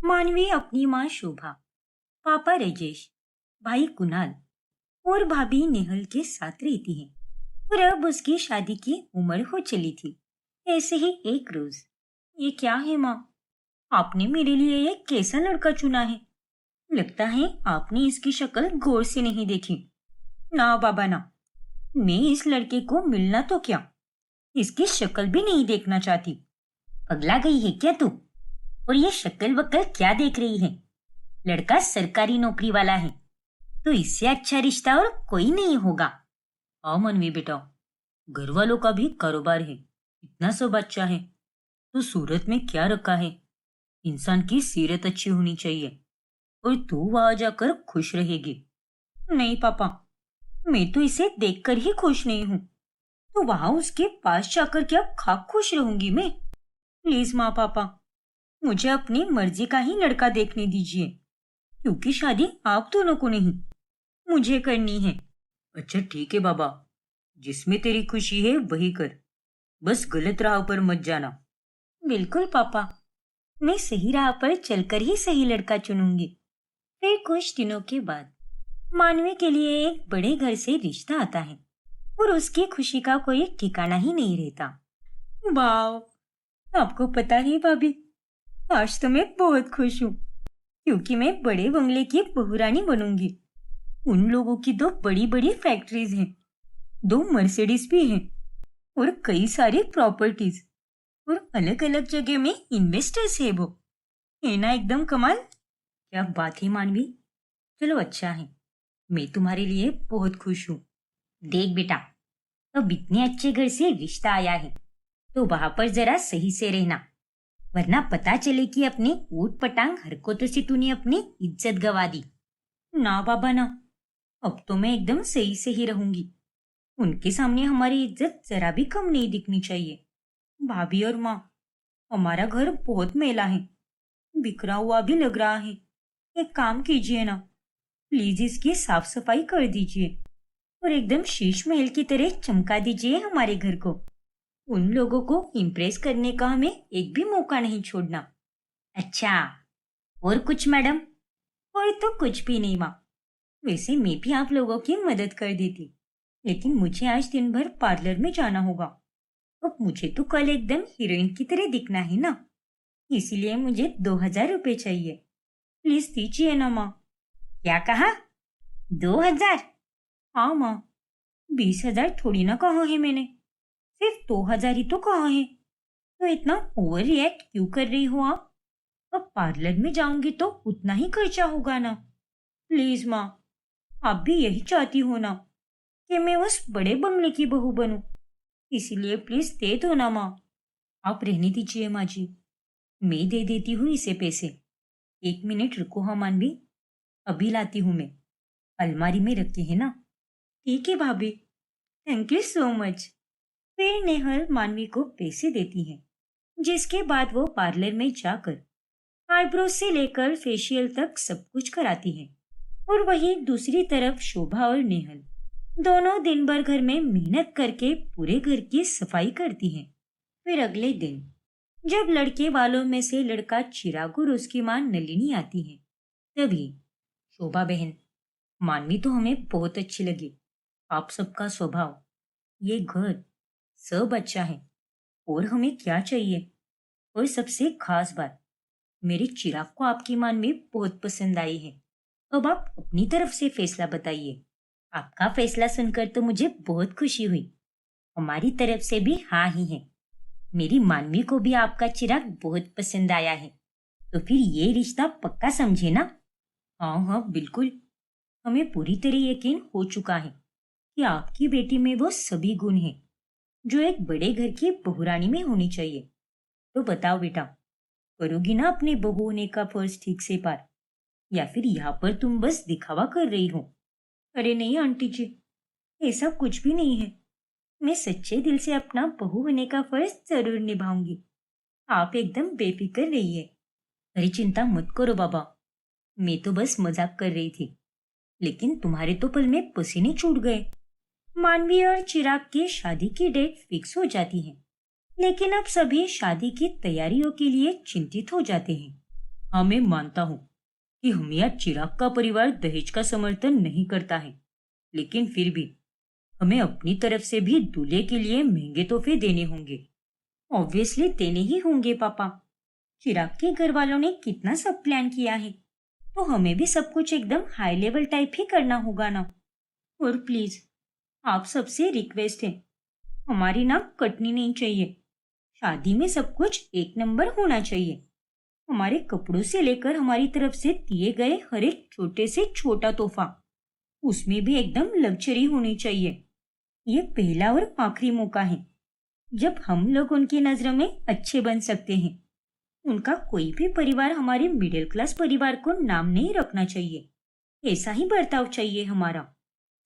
मानवी अपनी माँ शोभा, पापा राजेश, भाई कुणाल और भाभी नेहल के साथ रहती है। और अब उसकी शादी की उम्र हो चली थी। ऐसे ही एक रोज, ये क्या है माँ, आपने मेरे लिए ये कैसा लड़का चुना है? लगता है आपने इसकी शक्ल गौर से नहीं देखी। ना बाबा ना, मैं इस लड़के को मिलना तो क्या, इसकी शक्ल भी नहीं देखना चाहती। पगला गई है क्या तू? और ये शक्ल वक्ल क्या देख रही है? लड़का सरकारी नौकरी वाला है, तो इससे अच्छा रिश्ता और कोई नहीं होगा। हाँ मनवी बेटा, घर वालों का भी कारोबार है, इतना सब अच्छा है, तो सूरत में क्या रखा है? इंसान की सीरत अच्छी होनी चाहिए और तू वहां जाकर खुश रहेगी। नहीं पापा, मैं तो इसे देखकर ही खुश नहीं हूँ, तो वहां उसके पास जाकर क्या खा खुश रहूंगी मैं? प्लीज माँ पापा, मुझे अपनी मर्जी का ही लड़का देखने दीजिए, क्योंकि शादी आप दोनों को नहीं, मुझे करनी है। अच्छा ठीक है बाबा, जिसमें तेरी खुशी है वही कर, बस गलत राह पर मत जाना। बिल्कुल पापा, मैं सही राह पर चलकर ही सही लड़का चुनूंगी। फिर कुछ दिनों के बाद मानवी के लिए एक बड़े घर से रिश्ता आता है और उसकी खुशी का कोई ठिकाना ही नहीं रहता। वाह, आपको पता है भाभी, आज तो मैं बहुत खुश हूँ, क्योंकि मैं बड़े बंगले की बहुरानी बनूंगी। उन लोगों की दो बड़ी बड़ी फैक्ट्रीज हैं, दो मर्सिडीज भी हैं और कई सारी प्रॉपर्टीज, और अलग अलग जगह में इन्वेस्टर्स है वो। है ना एकदम कमाल? क्या बात है मानवी, चलो अच्छा है, मैं तुम्हारे लिए बहुत खुश हूँ। देख बेटा, अब इतने अच्छे घर से रिश्ता आया है, तो वहां पर जरा सही से रहना, वरना पता चले कि अपने ऊट पटांग हरकतों से तूने अपनी इज्जत गवा दी। ना बाबा ना, अब तो मैं एकदम सही से ही रहूंगी। उनके सामने हमारी इज्जत जरा भी कम नहीं दिखनी चाहिए। भाभी और माँ, हमारा घर बहुत मैला है, बिखरा हुआ भी लग रहा है। एक काम कीजिए ना, प्लीज इसकी साफ सफाई कर दीजिए और एकदम शीश महल की तरह चमका दीजिए हमारे घर को। उन लोगों को इम्प्रेस करने का हमें एक भी मौका नहीं छोड़ना। अच्छा, और कुछ मैडम? और तो कुछ भी नहीं माँ, वैसे मैं भी आप लोगों की मदद कर देती, लेकिन मुझे आज दिन भर पार्लर में जाना होगा। अब मुझे तो कल एकदम हीरोइन की तरह दिखना है ना, इसीलिए मुझे 2,000 रुपये चाहिए। प्लीज दीजिए ना माँ। क्या कहा? 2,000? हाँ माँ, 20,000 थोड़ी ना कहा है मैंने, सिर्फ 2,000 ही तो कहा है। तो इतना ओवर रिएक्ट क्यों कर रही हो आप? अब पार्लर में जाऊंगी तो उतना ही खर्चा होगा ना। प्लीज माँ, आप भी यही चाहती हो ना कि मैं उस बड़े बंगले की बहू बनूं, इसीलिए प्लीज दे दो ना माँ। आप रहने दीजिए माँ जी, मैं दे देती हूँ इसे पैसे। 1 मिनट रुको हाँ मानवी, अभी लाती हूँ मैं, अलमारी में रखे हैं ना। ठीक है भाभी, थैंक यू सो मच। फिर नेहल मानवी को पैसे देती है, जिसके बाद वो पार्लर में जाकर आईब्रो से लेकर फेशियल तक सब कुछ कराती है। और वहीं दूसरी तरफ शोभा और नेहल दोनों दिन भर घर में मेहनत करके पूरे घर की सफाई करती हैं। फिर अगले दिन जब लड़के वालों में से लड़का चिराग और उसकी मां नलिनी आती है, तभी शोभा बहन, मानवी तो हमें बहुत अच्छी लगी, आप सबका स्वभाव, ये घर, सब अच्छा है, और हमें क्या चाहिए? और सबसे खास बात, मेरे चिराग को आपकी मानवी बहुत पसंद आई है। अब आप अपनी तरफ से फैसला बताइए। आपका फैसला सुनकर तो मुझे बहुत खुशी हुई। हमारी तरफ से भी हाँ ही है। मेरी मानवी को भी आपका चिराग बहुत पसंद आया है, तो फिर ये रिश्ता पक्का समझे ना? हाँ हाँ बिल्कुल, हमें पूरी तरह यकीन हो चुका है कि आपकी बेटी में वो सभी गुण हैं जो एक बड़े घर की बहुरानी में होनी चाहिए। तो बताओ बेटा, करोगी ना अपने बहू होने का फर्ज ठीक से पार, या फिर यहाँ पर तुम बस दिखावा कर रही हो? अरे नहीं आंटी जी, ऐसा कुछ भी नहीं है, मैं सच्चे दिल से अपना बहू होने का फर्ज जरूर निभाऊंगी। आप एकदम बेफिक्र रहिए। अरे चिंता मत करो बाबा, मैं तो बस मजाक कर रही थी, लेकिन तुम्हारे तो पल में पसीने छूट गए। मानवी और चिराग की शादी की डेट फिक्स हो जाती है, लेकिन अब सभी शादी की तैयारियों के लिए चिंतित हो जाते हैं। हाँ, मैं मानता हूँ कि हम या चिराग का परिवार दहेज का समर्थन नहीं करता है, लेकिन फिर भी हमें अपनी तरफ से भी दूल्हे के लिए महंगे तोहफे देने होंगे। ऑब्वियसली देने ही होंगे पापा। चिराग के घर वालों ने कितना सब प्लान किया है, तो हमें भी सब कुछ एकदम हाई लेवल टाइप ही करना होगा ना। और प्लीज, आप सबसे रिक्वेस्ट है, हमारी नाक कटनी नहीं चाहिए। शादी में सब कुछ एक नंबर होना चाहिए। हमारे कपड़ों से लेकर हमारी तरफ से दिए गए हर एक छोटे से छोटा तोहफा, उसमें भी एकदम लग्जरी होनी चाहिए। ये पहला और आखिरी मौका है जब हम लोग उनकी नजरों में अच्छे बन सकते हैं। उनका कोई भी परिवार हमारे मिडिल क्लास परिवार को नाम नहीं रखना चाहिए। ऐसा ही बर्ताव चाहिए हमारा।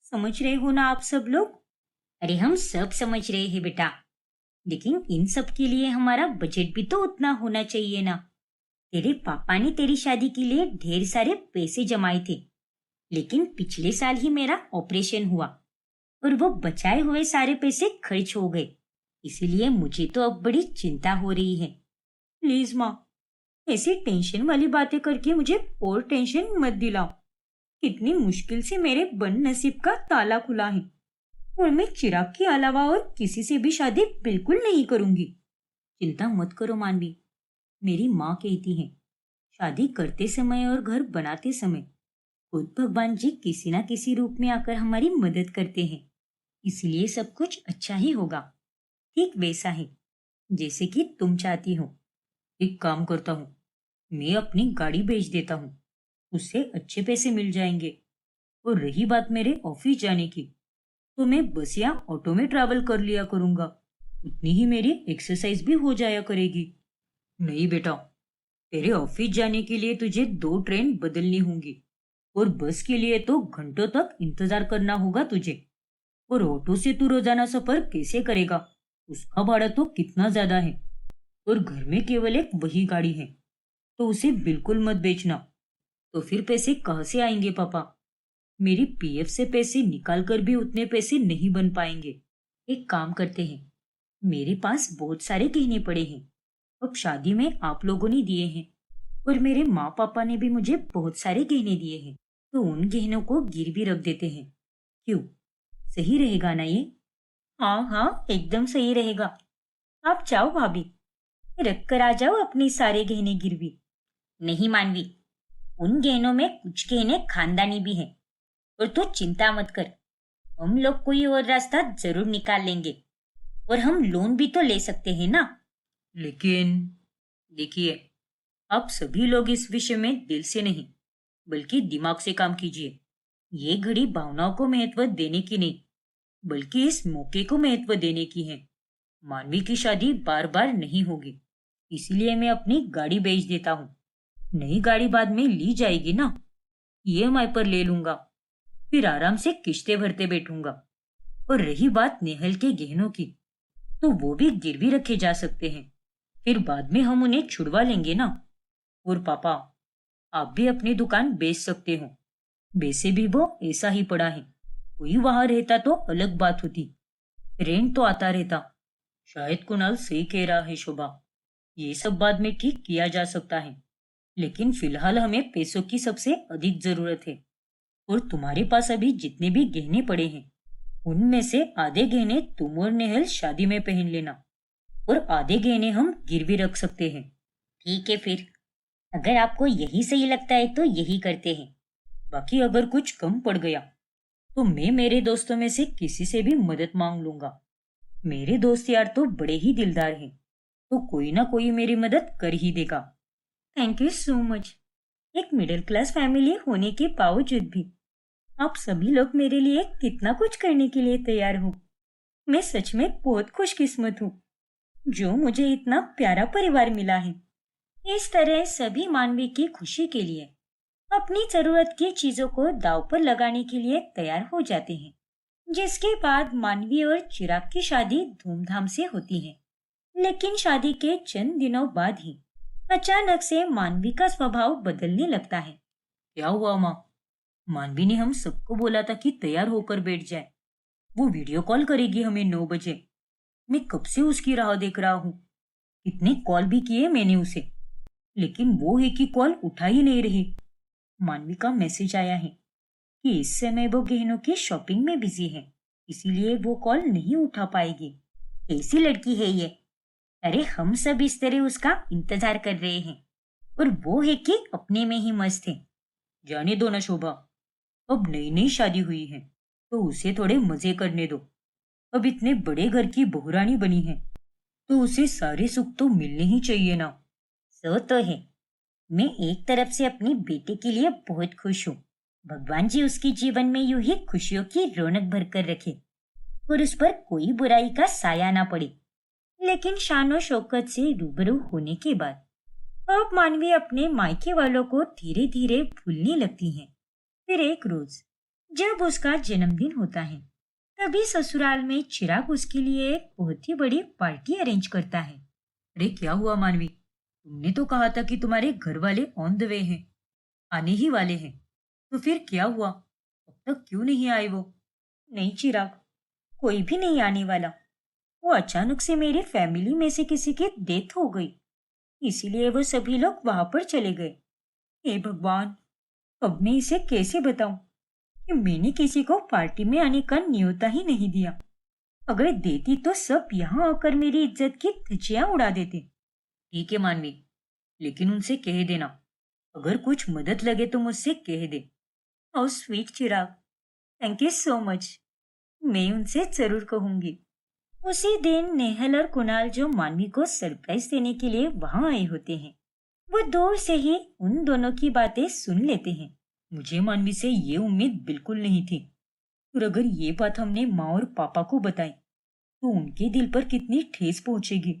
समझ रहे हो ना आप सब लोग? अरे हम सब समझ रहे हैं बेटा, लेकिन इन सब के लिए हमारा बजट भी तो उतना होना चाहिए ना। तेरे पापा ने तेरी शादी के लिए ढेर सारे पैसे जमाए थे, लेकिन पिछले साल ही मेरा ऑपरेशन हुआ और वो बचाए हुए सारे पैसे खर्च हो गए। इसीलिए मुझे तो अब बड़ी चिंता हो रही है। प्लीज माँ, ऐसी टेंशन वाली बातें करके मुझे और टेंशन मत दिलाओ। कितनी मुश्किल से मेरे बन नसीब का ताला खुला है और मैं चिराग के अलावा और किसी से भी शादी बिल्कुल नहीं करूंगी। चिंता मत करो मानवी, मेरी माँ कहती है, शादी करते समय और घर बनाते समय खुद भगवान जी किसी ना किसी रूप में आकर हमारी मदद करते हैं। इसलिए सब कुछ अच्छा ही होगा। ठीक वैसा है जैसे कि तुम चाहती हो। एक काम करता हूँ, मैं अपनी गाड़ी बेच देता हूँ, उससे अच्छे पैसे मिल जाएंगे। और रही बात मेरे ऑफिस जाने की, तो मैं बस या ऑटो में ट्रैवल कर लिया करूंगा। उतनी ही मेरी एक्सरसाइज भी हो जाया करेगी। नहीं बेटा, तेरे ऑफिस जाने के लिए तुझे 2 ट्रेन बदलनी होंगी और बस के लिए तो घंटों तक इंतजार करना होगा तुझे। और ऑटो से तू रोजाना सफर कैसे करेगा? उसका भाड़ा तो कितना ज्यादा है। और घर में केवल एक वही गाड़ी है, तो उसे बिल्कुल मत बेचना। तो फिर पैसे कहाँ से आएंगे पापा? मेरी पीएफ से पैसे निकाल कर भी उतने पैसे नहीं बन पाएंगे। एक काम करते हैं, मेरे पास बहुत सारे गहने पड़े हैं, अब शादी में आप लोगों ने दिए हैं और मेरे माँ पापा ने भी मुझे बहुत सारे गहने दिए हैं, तो उन गहनों को गिरवी रख देते हैं। क्यों, सही रहेगा ना ये? हाँ हाँ, एकदम सही रहेगा। आप जाओ भाभी, रख कर आ जाओ अपने सारे गहने गिरवी। नहीं मानवी, उन गहनों में कुछ गहने खानदानी भी हैं। और तू चिंता मत कर, हम लोग कोई और रास्ता जरूर निकाल लेंगे और हम लोन भी तो ले सकते हैं ना। लेकिन देखिए, आप सभी लोग इस विषय में दिल से नहीं बल्कि दिमाग से काम कीजिए। ये घड़ी भावनाओं को महत्व देने की नहीं, बल्कि इस मौके को महत्व देने की है। मानवी की शादी बार बार नहीं होगी, इसलिए मैं अपनी गाड़ी बेच देता हूँ। नई गाड़ी बाद में ली जाएगी ना, ईएमआई पर ले लूंगा, फिर आराम से किश्तें भरते बैठूंगा। और रही बात नेहल के गहनों की, तो वो भी गिरवी रखे जा सकते हैं, फिर बाद में हम उन्हें छुड़वा लेंगे ना। और पापा, आप भी अपनी दुकान बेच सकते हो। वैसे भी वो ऐसा ही पड़ा है, कोई वहां रहता तो अलग बात होती, रेंट तो आता रहता। शायद कुणाल सही कह रहा है शोभा, ये सब बाद में ठीक किया जा सकता है, लेकिन फिलहाल हमें पैसों की सबसे अधिक जरूरत है। और तुम्हारे पास अभी जितने भी गहने पड़े हैं, उनमें से आधे गहने तुम और नेहल शादी में पहन लेना और आधे गहने हम गिरवी रख सकते हैं। ठीक है, फिर अगर आपको यही सही लगता है तो यही करते हैं। बाकी अगर कुछ कम पड़ गया तो मैं मेरे दोस्तों में से किसी से भी मदद मांग लूंगा। मेरे दोस्त यार तो बड़े ही दिलदार हैं, तो कोई ना कोई मेरी मदद कर ही देगा। Thank you so much. एक मिडिल क्लास फैमिली होने के बावजूद भी आप सभी लोग मेरे लिए कितना कुछ करने के लिए तैयार हो। मैं सच में बहुत खुशकिस्मत हूँ जो मुझे इतना प्यारा परिवार मिला है। इस तरह सभी मानवी की खुशी के लिए अपनी जरूरत की चीजों को दांव पर लगाने के लिए तैयार हो जाते हैं, जिसके बाद मानवी और चिराग की शादी धूमधाम से होती है। लेकिन शादी के चंद दिनों बाद ही अचानक से मानवी का स्वभाव बदलने लगता है। क्या हुआ माँ? मानवी ने हम सबको बोला था कि तैयार होकर बैठ जाए, वो वीडियो कॉल करेगी हमें 9 बजे। मैं कब से उसकी राह देख रहा हूँ, इतने कॉल भी किए मैंने उसे, लेकिन वो है कि कॉल उठा ही नहीं रही। मानवी का मैसेज आया है कि इस समय वो गहनों की शॉपिंग में बिजी है, इसीलिए वो कॉल नहीं उठा पाएगी। कैसी लड़की है ये? अरे हम सब इस तरह उसका इंतजार कर रहे हैं और वो है कि अपने में ही मस्त है। जाने दो ना शोभा, अब नई नई शादी हुई है तो उसे थोड़े मजे करने दो। अब इतने बड़े घर की बहुरानी बनी है तो उसे सारे सुख तो मिलने ही चाहिए ना। सो तो है। मैं एक तरफ से अपनी बेटे के लिए बहुत खुश हूँ। भगवान जी उसके जीवन में यूं ही खुशियों की रौनक भरकर रखे और उस पर कोई बुराई का साया ना पड़े। लेकिन शानो शौकत से रूबरू होने के बाद अब मानवी अपने मायके वालों को धीरे धीरे भूलने लगती है। फिर एक रोज जब उसका जन्मदिन होता है, तभी ससुराल में चिराग उसके लिए एक बहुत ही बड़ी पार्टी अरेंज करता है। अरे क्या हुआ मानवी, तुमने तो कहा था कि तुम्हारे घर वाले ऑन द वे हैं, आने ही वाले हैं, तो फिर क्या हुआ? अब तक क्यों नहीं आए वो? नहीं चिराग, कोई भी नहीं आने वाला। वो अचानक से मेरी फैमिली में से किसी की डेथ हो गई, इसीलिए वो सभी लोग वहां पर चले गए। हे भगवान, अब मैं इसे कैसे बताऊं कि मैंने किसी को पार्टी में आने का न्योता ही नहीं दिया। अगर देती तो सब यहाँ आकर मेरी इज्जत की धज्जियां उड़ा देते। ठीक है मानवी, लेकिन उनसे कह देना, अगर कुछ मदद लगे तो मुझसे कह दे। Oh sweet Chirag, thank you so much. मैं उनसे जरूर कहूंगी। उसी दिन नेहल और कुणाल जो मानवी को सरप्राइज देने के लिए वहां आए होते हैं, वो दूर से ही उन दोनों की बातें सुन लेते हैं। मुझे मानवी से ये उम्मीद बिल्कुल नहीं थी, और अगर ये बात हमने माँ और पापा को बताई तो उनके दिल पर कितनी ठेस पहुंचेगी।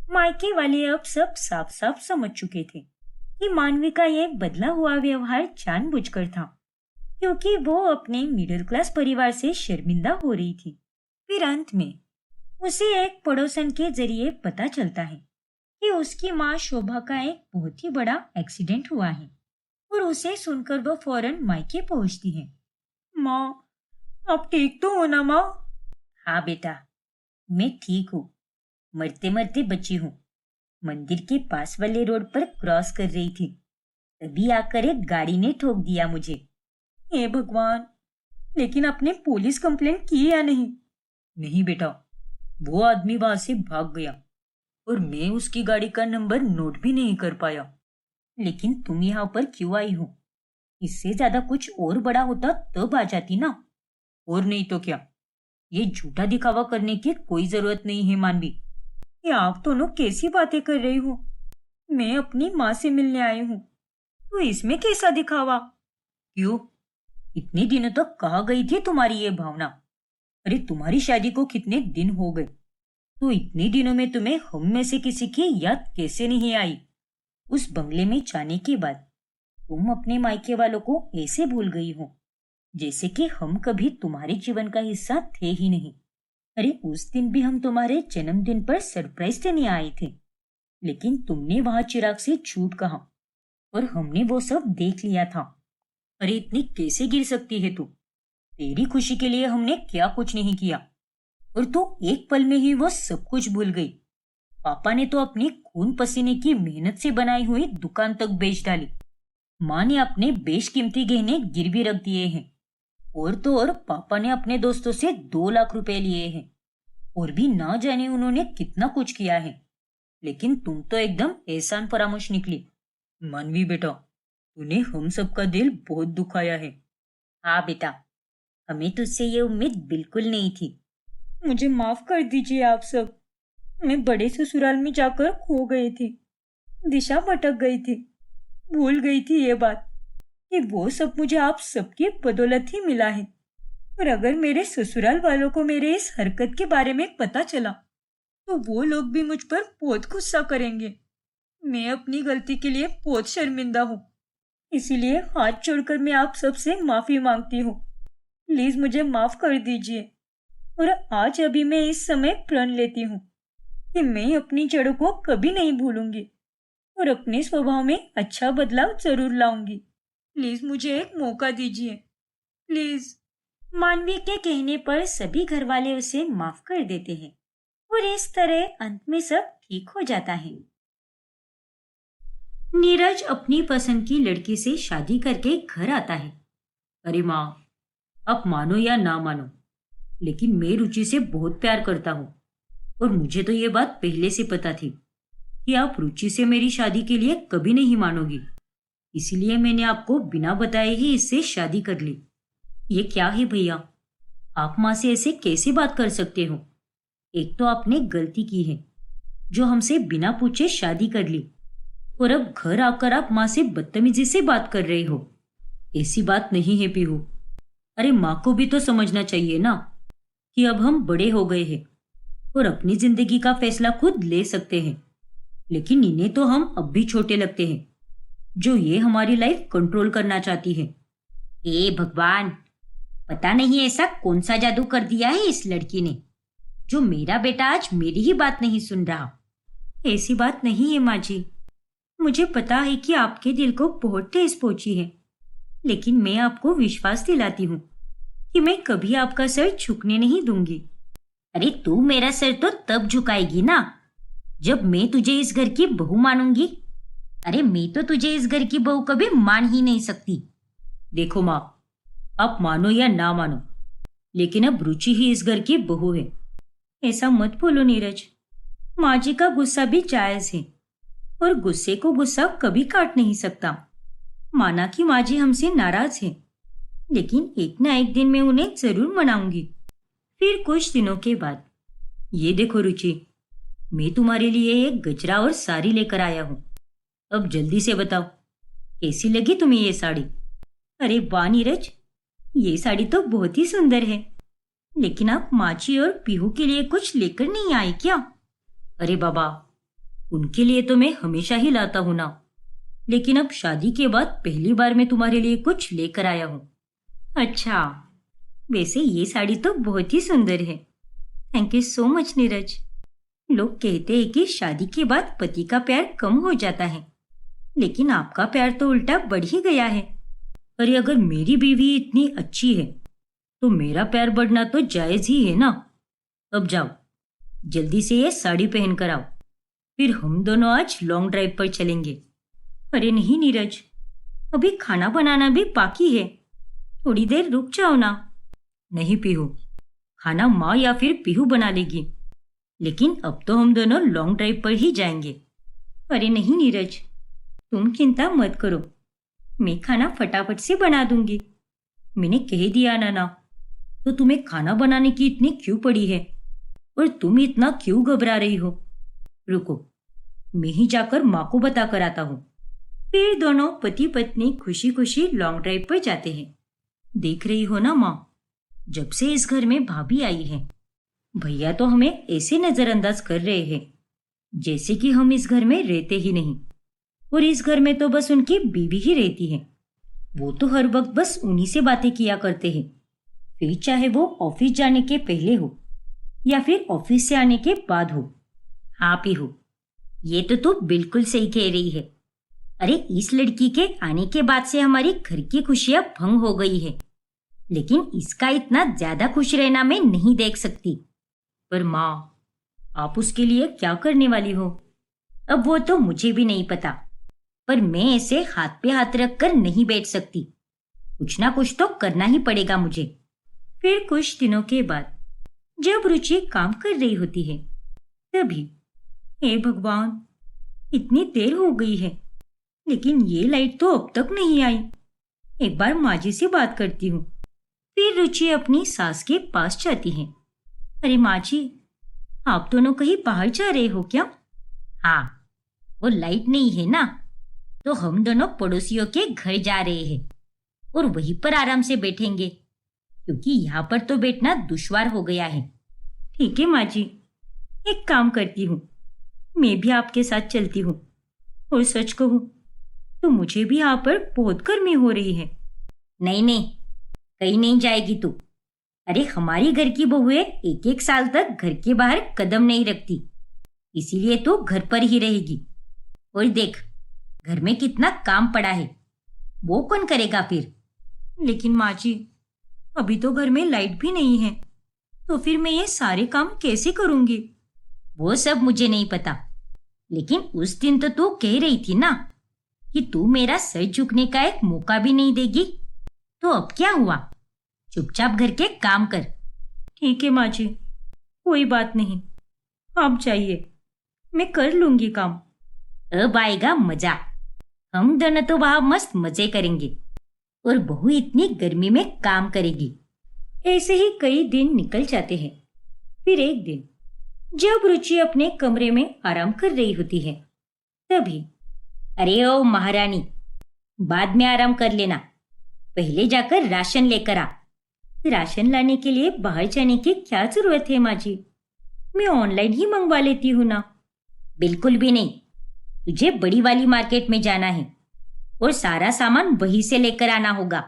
मायके वाले अब सब साफ साफ समझ चुके थे कि मानवी का यह बदला हुआ व्यवहार जानबूझकर था, क्योंकि वो अपने मिडिल क्लास परिवार से शर्मिंदा हो रही थी। फिर अंत में उसे एक पड़ोसन के जरिए पता चलता है कि उसकी माँ शोभा का एक बहुत ही बड़ा एक्सीडेंट हुआ है, और उसे सुनकर वो फौरन मायके पहुंचती है। माँ, आप ठीक तो हो ना माँ? हाँ बेटा, मैं ठीक हूँ। मरते मरते बची हूँ। मंदिर के पास वाले रोड पर क्रॉस कर रही थी, तभी आकर एक गाड़ी ने ठोक दिया मुझे। हे भगवान, लेकिन आपने पुलिस कंप्लेंट की या नहीं? नहीं बेटा, वो आदमी वहां से भाग गया और मैं उसकी गाड़ी का नंबर नोट भी नहीं कर पाया। लेकिन तुम यहाँ पर क्यों आई हो? इससे ज्यादा कुछ और बड़ा होता तब आ जाती ना। और नहीं तो क्या, ये झूठा दिखावा करने की कोई जरूरत नहीं है मानवी। ये आप दोनों कैसी बातें कर रही हो? मैं अपनी माँ से मिलने आई हूँ, तो इसमें कैसा दिखावा? क्यों? इतने दिनों तक कहाँ गई थी तुम्हारी ये भावना? अरे तुम्हारी शादी को कितने दिन हो गए, तो इतने दिनों में तुम्हें हम में से किसी की याद कैसे नहीं आई? उस बंगले में जाने के बाद तुम अपने मायके वालों को ऐसे भूल गई हो जैसे कि हम कभी तुम्हारे जीवन का हिस्सा थे ही नहीं। अरे उस दिन भी हम तुम्हारे जन्मदिन पर सरप्राइज देने आए थे, लेकिन तुमने वहां चिराग से झूठ कहा और हमने वो सब देख लिया था। अरे इतनी कैसे गिर सकती है तू? तेरी खुशी के लिए हमने क्या कुछ नहीं किया, और तू एक पल में ही वो सब कुछ भूल गई। पापा ने तो अपनी खून पसीने की मेहनत से बनाई हुई दुकान तक बेच डाली। माँ ने अपने बेशकीमती गहने गिरवी रख दिए हैं, और तो और पापा ने अपने दोस्तों से 2 लाख रुपए लिए हैं, और भी ना जाने उन्होंने कितना कुछ किया है। लेकिन तुम तो एकदम एहसान फरामोश निकली। मानवी बेटा, तूने हम सबका दिल बहुत दुखाया है। हाँ बेटा, हमें तुझसे ये उम्मीद बिल्कुल नहीं थी। मुझे माफ कर दीजिए आप सब। मैं बड़े ससुराल में जाकर खो गई थी, दिशा भटक गई थी, भूल गई थी ये बात कि वो सब मुझे आप सबकी बदौलत ही मिला है। और अगर मेरे ससुराल वालों को मेरे इस हरकत के बारे में पता चला तो वो लोग भी मुझ पर बहुत गुस्सा करेंगे। मैं अपनी गलती के लिए बहुत शर्मिंदा हूँ, इसीलिए हाथ जोड़कर मैं आप सबसे माफी मांगती हूँ। प्लीज मुझे माफ कर दीजिए। और आज अभी मैं इस समय प्रण लेती हूँ कि मैं अपनी जड़ों को कभी नहीं भूलूंगी और अपने स्वभाव में अच्छा बदलाव जरूर लाऊंगी। प्लीज मुझे एक मौका दीजिए, प्लीज। मानवी के कहने पर सभी घर वाले उसे माफ कर देते हैं और इस तरह अंत में सब ठीक हो जाता है। नीरज अपनी पसंद की लड़की से शादी करके घर आता है। अरे माँ, आप मानो या ना मानो, लेकिन मैं रुचि से बहुत प्यार करता हूँ और मुझे तो ये बात पहले से पता थी कि आप रुचि से मेरी शादी के लिए कभी नहीं मानोगी। इसीलिए मैंने आपको बिना बताए ही इससे शादी कर ली। ये क्या है भैया, आप माँ से ऐसे कैसे बात कर सकते हो? एक तो आपने गलती की है जो हमसे बिना पूछे शादी कर ली, और अब घर आकर आप माँ से बदतमीजी से बात कर रहे हो। ऐसी बात नहीं है पीहू। अरे माँ को भी तो समझना चाहिए ना कि अब हम बड़े हो गए हैं और अपनी जिंदगी का फैसला खुद ले सकते हैं। लेकिन इन्हें तो हम अब भी छोटे लगते हैं, जो ये हमारी लाइफ कंट्रोल करना चाहती है। ए भगवान, पता नहीं ऐसा कौन सा जादू कर दिया है इस लड़की ने, जो मेरा बेटा आज मेरी ही बात नहीं सुन रहा। ऐसी बात नहीं है माँ जी, मुझे पता है कि आपके दिल को बहुत ठेस पहुंची है, लेकिन मैं आपको विश्वास दिलाती हूँ कि मैं कभी आपका सर झुकने नहीं दूंगी। अरे तू मेरा सर तो तब झुकाएगी ना जब मैं तुझे इस घर की बहू मानूंगी। अरे मैं तो तुझे इस घर की बहू कभी मान ही नहीं सकती। देखो माँ, आप मानो या ना मानो, लेकिन अब रुचि ही इस घर की बहू है। ऐसा मत बोलो नीरज, माँ जी का गुस्सा भी जायज है और गुस्से को गुस्सा कभी काट नहीं सकता। माना कि माँ जी हमसे नाराज है, लेकिन एक ना एक दिन मैं उन्हें जरूर मनाऊंगी। फिर कुछ दिनों के बाद, ये देखो रुचि, मैं तुम्हारे लिए एक गजरा और साड़ी लेकर आया हूँ। अब जल्दी से बताओ, कैसी लगी तुम्हें ये साड़ी? अरे वाह नीरज, ये साड़ी तो बहुत ही सुंदर है, लेकिन आप माची और पीहू के लिए कुछ लेकर नहीं आए क्या? अरे बाबा, उनके लिए तो मैं हमेशा ही लाता हूं ना, लेकिन अब शादी के बाद पहली बार मैं तुम्हारे लिए कुछ लेकर आया हूँ। अच्छा, वैसे ये साड़ी तो बहुत ही सुंदर है। Thank you so much Neeraj. लोग कहते हैं कि शादी के बाद पति का प्यार कम हो जाता है, लेकिन आपका प्यार तो उल्टा बढ़ ही गया है। अरे अगर मेरी बीवी इतनी अच्छी है तो मेरा प्यार बढ़ना तो जायज ही है ना। अब जाओ, जल्दी से ये साड़ी पहन कर आओ, फिर हम दोनों आज लॉन्ग ड्राइव पर चलेंगे। अरे नहीं नीरज, अभी खाना बनाना भी बाकी है, थोड़ी देर रुक जाओ ना। नहीं पीहू, खाना माँ या फिर पीहू बना लेगी, लेकिन अब तो हम दोनों लॉन्ग ड्राइव पर ही जाएंगे। अरे नहीं नीरज, तुम चिंता मत करो, मैं खाना फटाफट से बना दूंगी। मैंने कह दिया ना, तो तुम्हें खाना बनाने की इतनी क्यों पड़ी है, और तुम इतना क्यों घबरा रही हो? रुको, मैं ही जाकर माँ को बता कर आता हूँ। फिर दोनों पति पत्नी खुशी खुशी लॉन्ग ड्राइव पर जाते हैं। देख रही हो ना माँ, जब से इस घर में भाभी आई है, भैया तो हमें ऐसे नजरअंदाज कर रहे हैं जैसे कि हम इस घर में रहते ही नहीं, और इस घर में तो बस उनकी बीवी ही रहती है। वो तो हर वक्त बस उन्हीं से बातें किया करते हैं, फिर चाहे वो ऑफिस जाने के पहले हो या फिर ऑफिस से आने के बाद हो। हाँ पीहू, ये तो तू बिल्कुल सही कह रही है। अरे इस लड़की के आने के बाद से हमारी घर की खुशियां भंग हो गई है, लेकिन इसका इतना ज्यादा खुश रहना मैं नहीं देख सकती। पर माँ, आप उसके लिए क्या करने वाली हो? अब वो तो मुझे भी नहीं पता, पर मैं ऐसे हाथ पे हाथ रख कर नहीं बैठ सकती। कुछ ना कुछ तो करना ही पड़ेगा मुझे। फिर कुछ दिनों के बाद जब रुचि काम कर रही होती है, तभी हे भगवान, इतनी देर हो गई है, लेकिन ये लाइट तो अब तक नहीं आई। एक बार माँ जी से बात करती हूँ। फिर रुचि अपनी सास के पास जाती है। अरे माँ जी, आप दोनों कहीं बाहर जा रहे हो क्या? हाँ, वो लाइट नहीं है ना, तो हम दोनों पड़ोसियों के घर जा रहे हैं और वहीं पर आराम से बैठेंगे, क्योंकि यहाँ पर तो बैठना दुश्वार हो गया है। ठीक है माँ जी, एक काम करती हूँ, मैं भी आपके साथ चलती हूँ। और सच कहूँ तो मुझे भी यहाँ पर बहुत गर्मी हो रही है। नहीं नहीं, कहीं नहीं जाएगी तू। अरे हमारी घर की बहुएं एक एक साल तक घर के बाहर कदम नहीं रखती, इसीलिए तू घर पर ही रहेगी। और देख, घर में कितना काम पड़ा है, वो कौन करेगा फिर? लेकिन माँ जी, अभी तो घर में लाइट भी नहीं है, तो फिर मैं ये सारे काम कैसे करूंगी? वो सब मुझे नहीं पता, लेकिन उस दिन तो तू कह रही थी ना कि तू मेरा सर झुकने का एक मौका भी नहीं देगी। तो अब क्या हुआ? चुपचाप घर के काम कर। ठीक है माँ जी, कोई बात नहीं, आप जाइए, मैं कर लूंगी काम। अब आएगा मजा। हम दोनों तो वहां मस्त मजे करेंगे और बहू इतनी गर्मी में काम करेगी। ऐसे ही कई दिन निकल जाते हैं। फिर एक दिन जब रुचि अपने कमरे में आराम कर रही होती है, तभी अरे ओ महारानी, बाद में आराम कर लेना, पहले जाकर राशन लेकर आ। राशन लाने के लिए बाहर जाने की क्या जरूरत है माँ जी, मैं ऑनलाइन ही मंगवा लेती हूँ ना। बिल्कुल भी नहीं, तुझे बड़ी वाली मार्केट में जाना है और सारा सामान वहीं से लेकर आना होगा।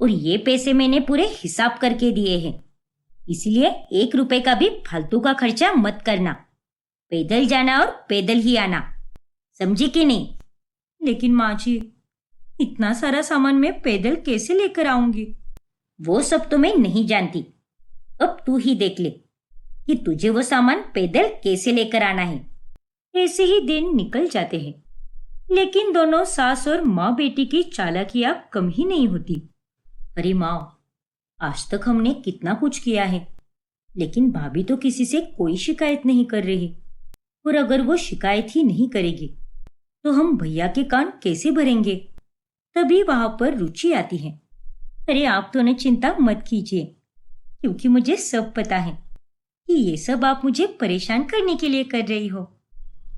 और ये पैसे मैंने पूरे हिसाब करके दिए हैं, इसलिए 1 रुपए का भी फालतू का खर्चा मत करना। पैदल जाना और पैदल ही आना, समझी कि नहीं? लेकिन माँ जी, इतना सारा सामान मैं पैदल कैसे लेकर आऊंगी? वो सब तो मैं नहीं जानती, अब तू ही देख ले कि तुझे वो सामान पैदल कैसे लेकर आना है। ऐसे ही दिन निकल जाते हैं, लेकिन दोनों सास और माँ बेटी की चालाकियां कम ही नहीं होती। अरे माँ, आज तक हमने कितना कुछ किया है, लेकिन भाभी तो किसी से कोई शिकायत नहीं कर रही। और अगर वो शिकायत ही नहीं करेगी तो हम भैया के कान कैसे भरेंगे? तभी वहां पर रुचि आती है। अरे आप दोनों चिंता मत कीजिए, क्योंकि मुझे सब पता है कि ये सब आप मुझे परेशान करने के लिए कर रही हो।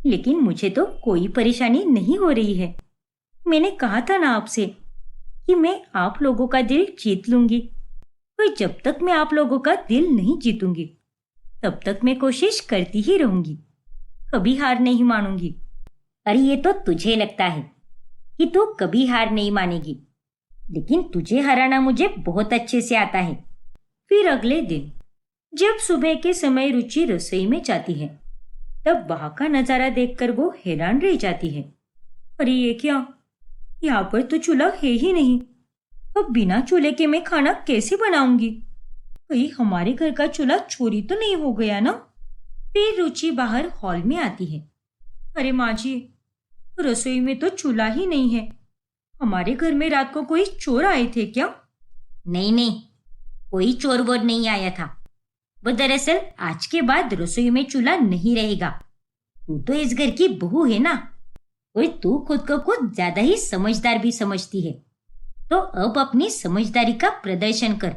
लेकिन मुझे तो कोई परेशानी नहीं हो रही है। मैंने कहा था ना आपसे कि मैं आप लोगों का दिल जीत लूंगी। पर जब तक मैं आप लोगों का दिल नहीं जीतूंगी, तब तक मैं कोशिश करती ही रहूंगी, कभी हार नहीं मानूंगी। अरे ये तो तुझे लगता है कि तू कभी हार नहीं मानेगी, लेकिन तुझे हराना मुझे बहुत अच्छे से आता है। फिर अगले दिन जब सुबह के समय रुचि रसोई में जाती है, तब वहां का नजारा देखकर वो हैरान रह जाती है। अरे ये क्या, यहाँ पर तो चूल्हा है ही नहीं। अब बिना चूल्हे के मैं खाना कैसे बनाऊंगी? कहीं हमारे घर का चूल्हा चोरी तो नहीं हो गया ना? फिर रुचि बाहर हॉल में आती है। अरे माँ जी, रसोई में तो चूल्हा ही नहीं है। हमारे घर में रात को कोई चोर आए थे क्या? नहीं नहीं, कोई चोर वोर नहीं आया था। वो दरअसल आज के बाद रसोई में चूल्हा नहीं रहेगा। तू तो इस घर की बहू है ना, और तू खुद को कुछ ज्यादा ही समझदार भी समझती है। तो अब अपनी समझदारी का प्रदर्शन कर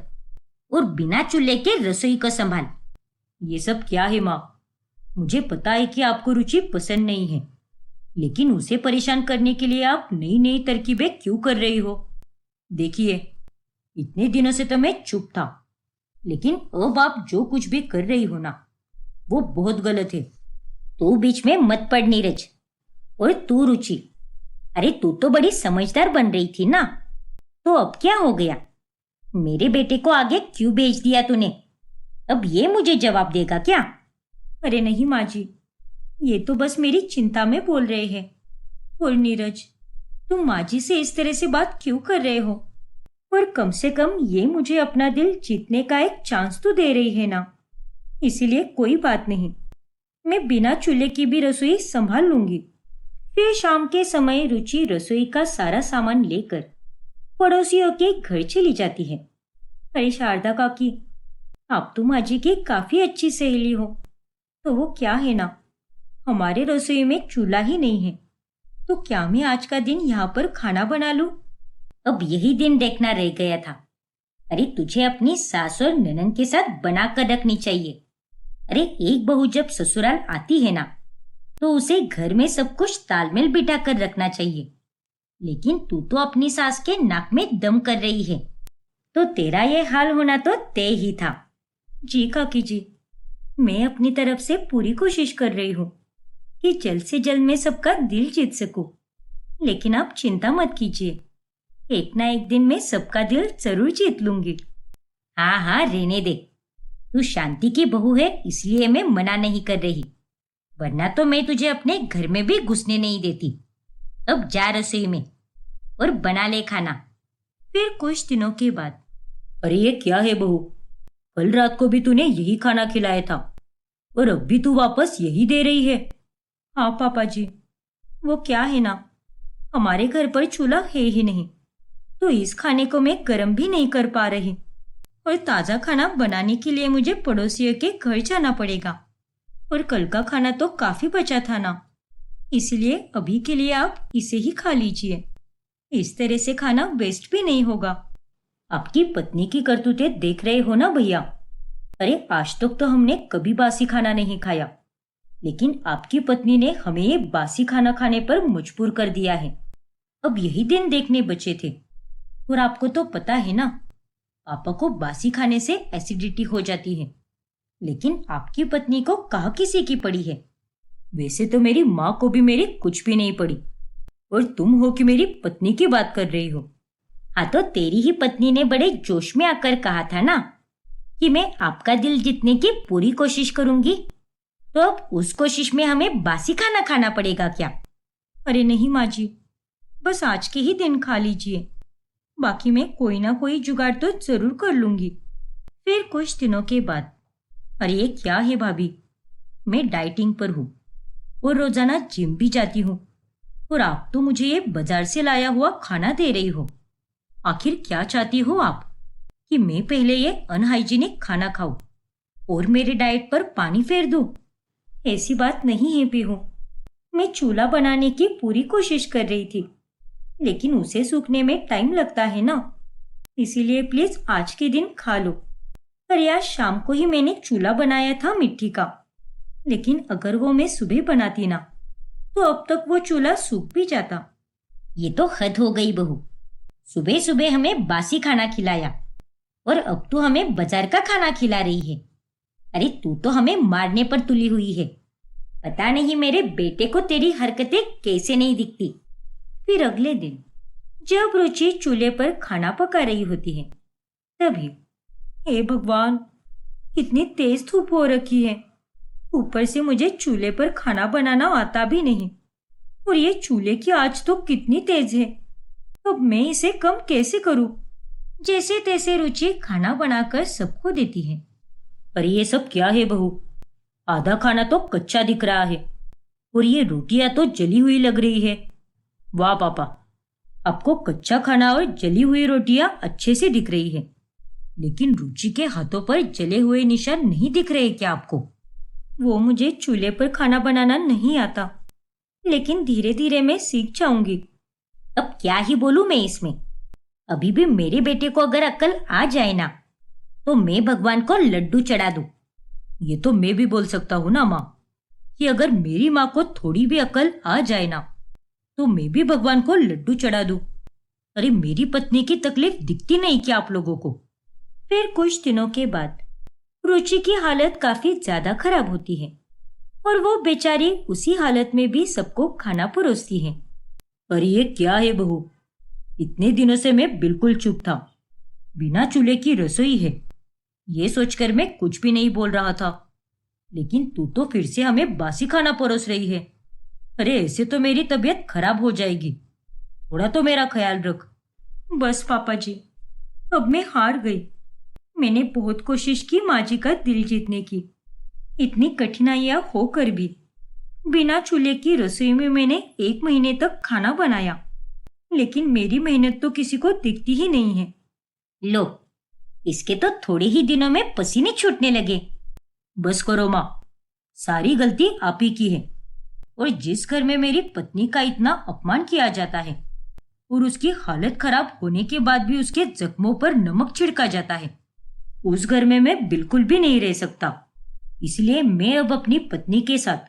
और बिना चूल्हे के रसोई को संभाल। ये सब क्या है माँ? मुझे पता है कि आपको रुचि पसंद नहीं है, लेकिन उसे परेशान करने के लिए आप नई नई तरकीबें क्यों कर रही हो? देखिए, इतने दिनों से तो मैं चुप था, लेकिन अब आप जो कुछ भी कर रही हो ना, वो बहुत गलत है। तू बीच में मत पड़ नीरज। और तू रुचि, अरे तू तो बड़ी समझदार बन रही थी ना, तो अब क्या हो गया? मेरे बेटे को आगे क्यों भेज दिया तूने? अब ये मुझे जवाब देगा क्या? अरे नहीं माँ जी, ये तो बस मेरी चिंता में बोल रहे हैं। और नीरज, तुम माँ जी से इस तरह से बात क्यों कर रहे हो? और कम से कम ये मुझे अपना दिल जीतने का एक चांस तो दे रही है ना। इसीलिए कोई बात नहीं, मैं बिना चूल्हे की भी रसोई संभाल लूंगी। फिर शाम के समय रुचि रसोई का सारा सामान लेकर पड़ोसियों के घर चली जाती है। अरे शारदा काकी, आप तो माँ जी की काफी अच्छी सहेली हो। तो वो क्या है ना, हमारे रसोई में चूल्हा ही नहीं है, तो क्या मैं आज का दिन यहाँ पर खाना बना लूं? अब यही दिन देखना रह गया था। अरे तुझे अपनी सास और ननद के साथ बना कर रखनी चाहिए। अरे एक बहू जब ससुराल आती है ना, तो उसे घर में सब कुछ तालमेल बिठा कर रखना चाहिए। लेकिन तू तो अपनी सास के नाक में दम कर रही है, तो तेरा ये हाल होना तो तय ही था। जी काकी जी, मैं अपनी तरफ से पूरी कोशिश कर रही हूँ कि जल्द से जल्द मैं सबका दिल जीत सकूं। लेकिन आप चिंता मत कीजिए, एक ना एक दिन मैं सबका दिल जरूर जीत लूंगी। हाँ हाँ, रहने दे, तू शांति की बहू है, इसलिए मैं मना नहीं कर रही, वरना तो मैं तुझे अपने घर में भी घुसने नहीं देती। अब जा रसोई में और बना ले खाना। फिर कुछ दिनों के बाद, अरे ये क्या है बहू, कल रात को भी तूने यही खाना खिलाया था और अब भी तू वापस यही दे रही है। हाँ पापा जी, वो क्या है ना, हमारे घर पर चूल्हा है ही नहीं, तो इस खाने को मैं गर्म भी नहीं कर पा रही और ताज़ा खाना बनाने के लिए मुझे पड़ोसियों के घर जाना पड़ेगा। और कल का खाना तो काफ़ी बचा था ना, इसलिए अभी के लिए आप इसे ही खा लीजिए। इस तरह से खाना वेस्ट भी नहीं होगा। आपकी पत्नी की करतूतें देख रहे हो ना भैया। अरे आज तक तो हमने कभी बासी खाना नहीं खाया, लेकिन आपकी पत्नी ने हमें ये बासी खाना खाने पर मजबूर कर दिया है। अब यही दिन देखने बचे थे। और आपको तो पता है ना, पापा को बासी खाने से एसिडिटी हो जाती है, लेकिन आपकी पत्नी को कहाँ किसी की पड़ी है। वैसे तो मेरी माँ को भी मेरी कुछ भी नहीं पड़ी, और तुम हो कि मेरी पत्नी की बात कर रही हो। हाँ, तो तेरी ही पत्नी ने बड़े जोश में आकर कहा था ना कि मैं आपका दिल जीतने की पूरी कोशिश करूंगी, तो अब उस कोशिश में हमें बासी खाना खाना पड़ेगा क्या? अरे नहीं माँ जी, बस आज के ही दिन खा लीजिए, बाकी मैं कोई ना कोई जुगाड़ तो जरूर कर लूंगी। फिर कुछ दिनों के बाद, अरे ये क्या है भाभी, मैं डाइटिंग पर हूँ और रोजाना जिम भी जाती हूँ, और आप तो मुझे ये बाजार से लाया हुआ खाना दे रही हो। आखिर क्या चाहती हो आप, कि मैं पहले ये अनहाइजीनिक खाना खाऊं और मेरे डाइट पर पानी फेर दूं? ऐसी बात नहीं है पीहू। मैं चूल्हा बनाने की पूरी कोशिश कर रही थी, लेकिन उसे सूखने में टाइम लगता है ना, इसीलिए प्लीज आज के दिन खा लो। पर आज शाम को ही मैंने चूल्हा बनाया था मिट्टी का, लेकिन अगर वो मैं सुबह बनाती ना, तो अब तक वो चूल्हा सूख भी जाता। ये तो हद हो गई बहू, सुबह सुबह हमें बासी खाना खिलाया और अब तू हमें बाजार का खाना खिला रही है। अरे तू तो हमें मारने पर तुली हुई है। पता नहीं मेरे बेटे को तेरी हरकतें कैसे नहीं दिखती। फिर अगले दिन जब रुचि चूल्हे पर खाना पका रही होती है, तभी हे भगवान, कितनी तेज धूप हो रखी है। ऊपर से मुझे चूल्हे पर खाना बनाना आता भी नहीं, और ये चूल्हे की आंच तो कितनी तेज है। अब मैं इसे कम कैसे करूं? जैसे तैसे रुचि खाना बनाकर सबको देती है। अरे ये सब क्या है बहू, आधा खाना तो कच्चा दिख रहा है और ये रोटियां तो जली हुई लग रही है। वाह पापा, आपको कच्चा खाना और जली हुई रोटियां अच्छे से दिख रही है, लेकिन रुचि के हाथों पर जले हुए निशान नहीं दिख रहे क्या आपको? वो मुझे चूल्हे पर खाना बनाना नहीं आता, लेकिन धीरे धीरे मैं सीख जाऊंगी। अब क्या ही बोलूं मैं इसमें। अभी भी मेरे बेटे को अगर अक्ल आ जाए ना, तो मैं भगवान को लड्डू चढ़ा दूं। ये तो मैं भी बोल सकता हूं ना माँ, कि अगर मेरी माँ को थोड़ी भी अक्ल आ जाए ना, तो मैं भी भगवान को लड्डू चढ़ा दूं। अरे मेरी पत्नी की तकलीफ दिखती नहीं क्या आप लोगों को? फिर कुछ दिनों के बाद रुचि की हालत काफी ज्यादा खराब होती है, और वो बेचारी उसी हालत में भी सबको खाना परोसती है। अरे ये क्या है बहू, इतने दिनों से मैं बिल्कुल चुप था। बिना चूल्हे की रसोई है, ये सोचकर मैं कुछ भी नहीं बोल रहा था, लेकिन तू तो फिर से हमें बासी खाना परोस रही है। अरे ऐसे तो मेरी तबीयत खराब हो जाएगी, थोड़ा तो मेरा ख्याल रख। बस पापा जी, अब मैं हार गई। मैंने बहुत कोशिश की माँ जी का दिल जीतने की, इतनी कठिनाइयां होकर भी। बिना चूल्हे की रसोई में मैंने 1 महीने तक खाना बनाया, लेकिन मेरी मेहनत तो किसी को दिखती ही नहीं है। लो, इसके तो थोड़े ही दिनों में पसीने छूटने लगे। बस करो माँ, सारी गलती आप ही की है। और जिस घर में मेरी पत्नी का इतना अपमान किया जाता है और उसकी हालत खराब होने के बाद भी उसके जख्मों पर नमक छिड़का जाता है, उस घर में मैं बिल्कुल भी नहीं रह सकता। इसलिए मैं अब अपनी पत्नी के साथ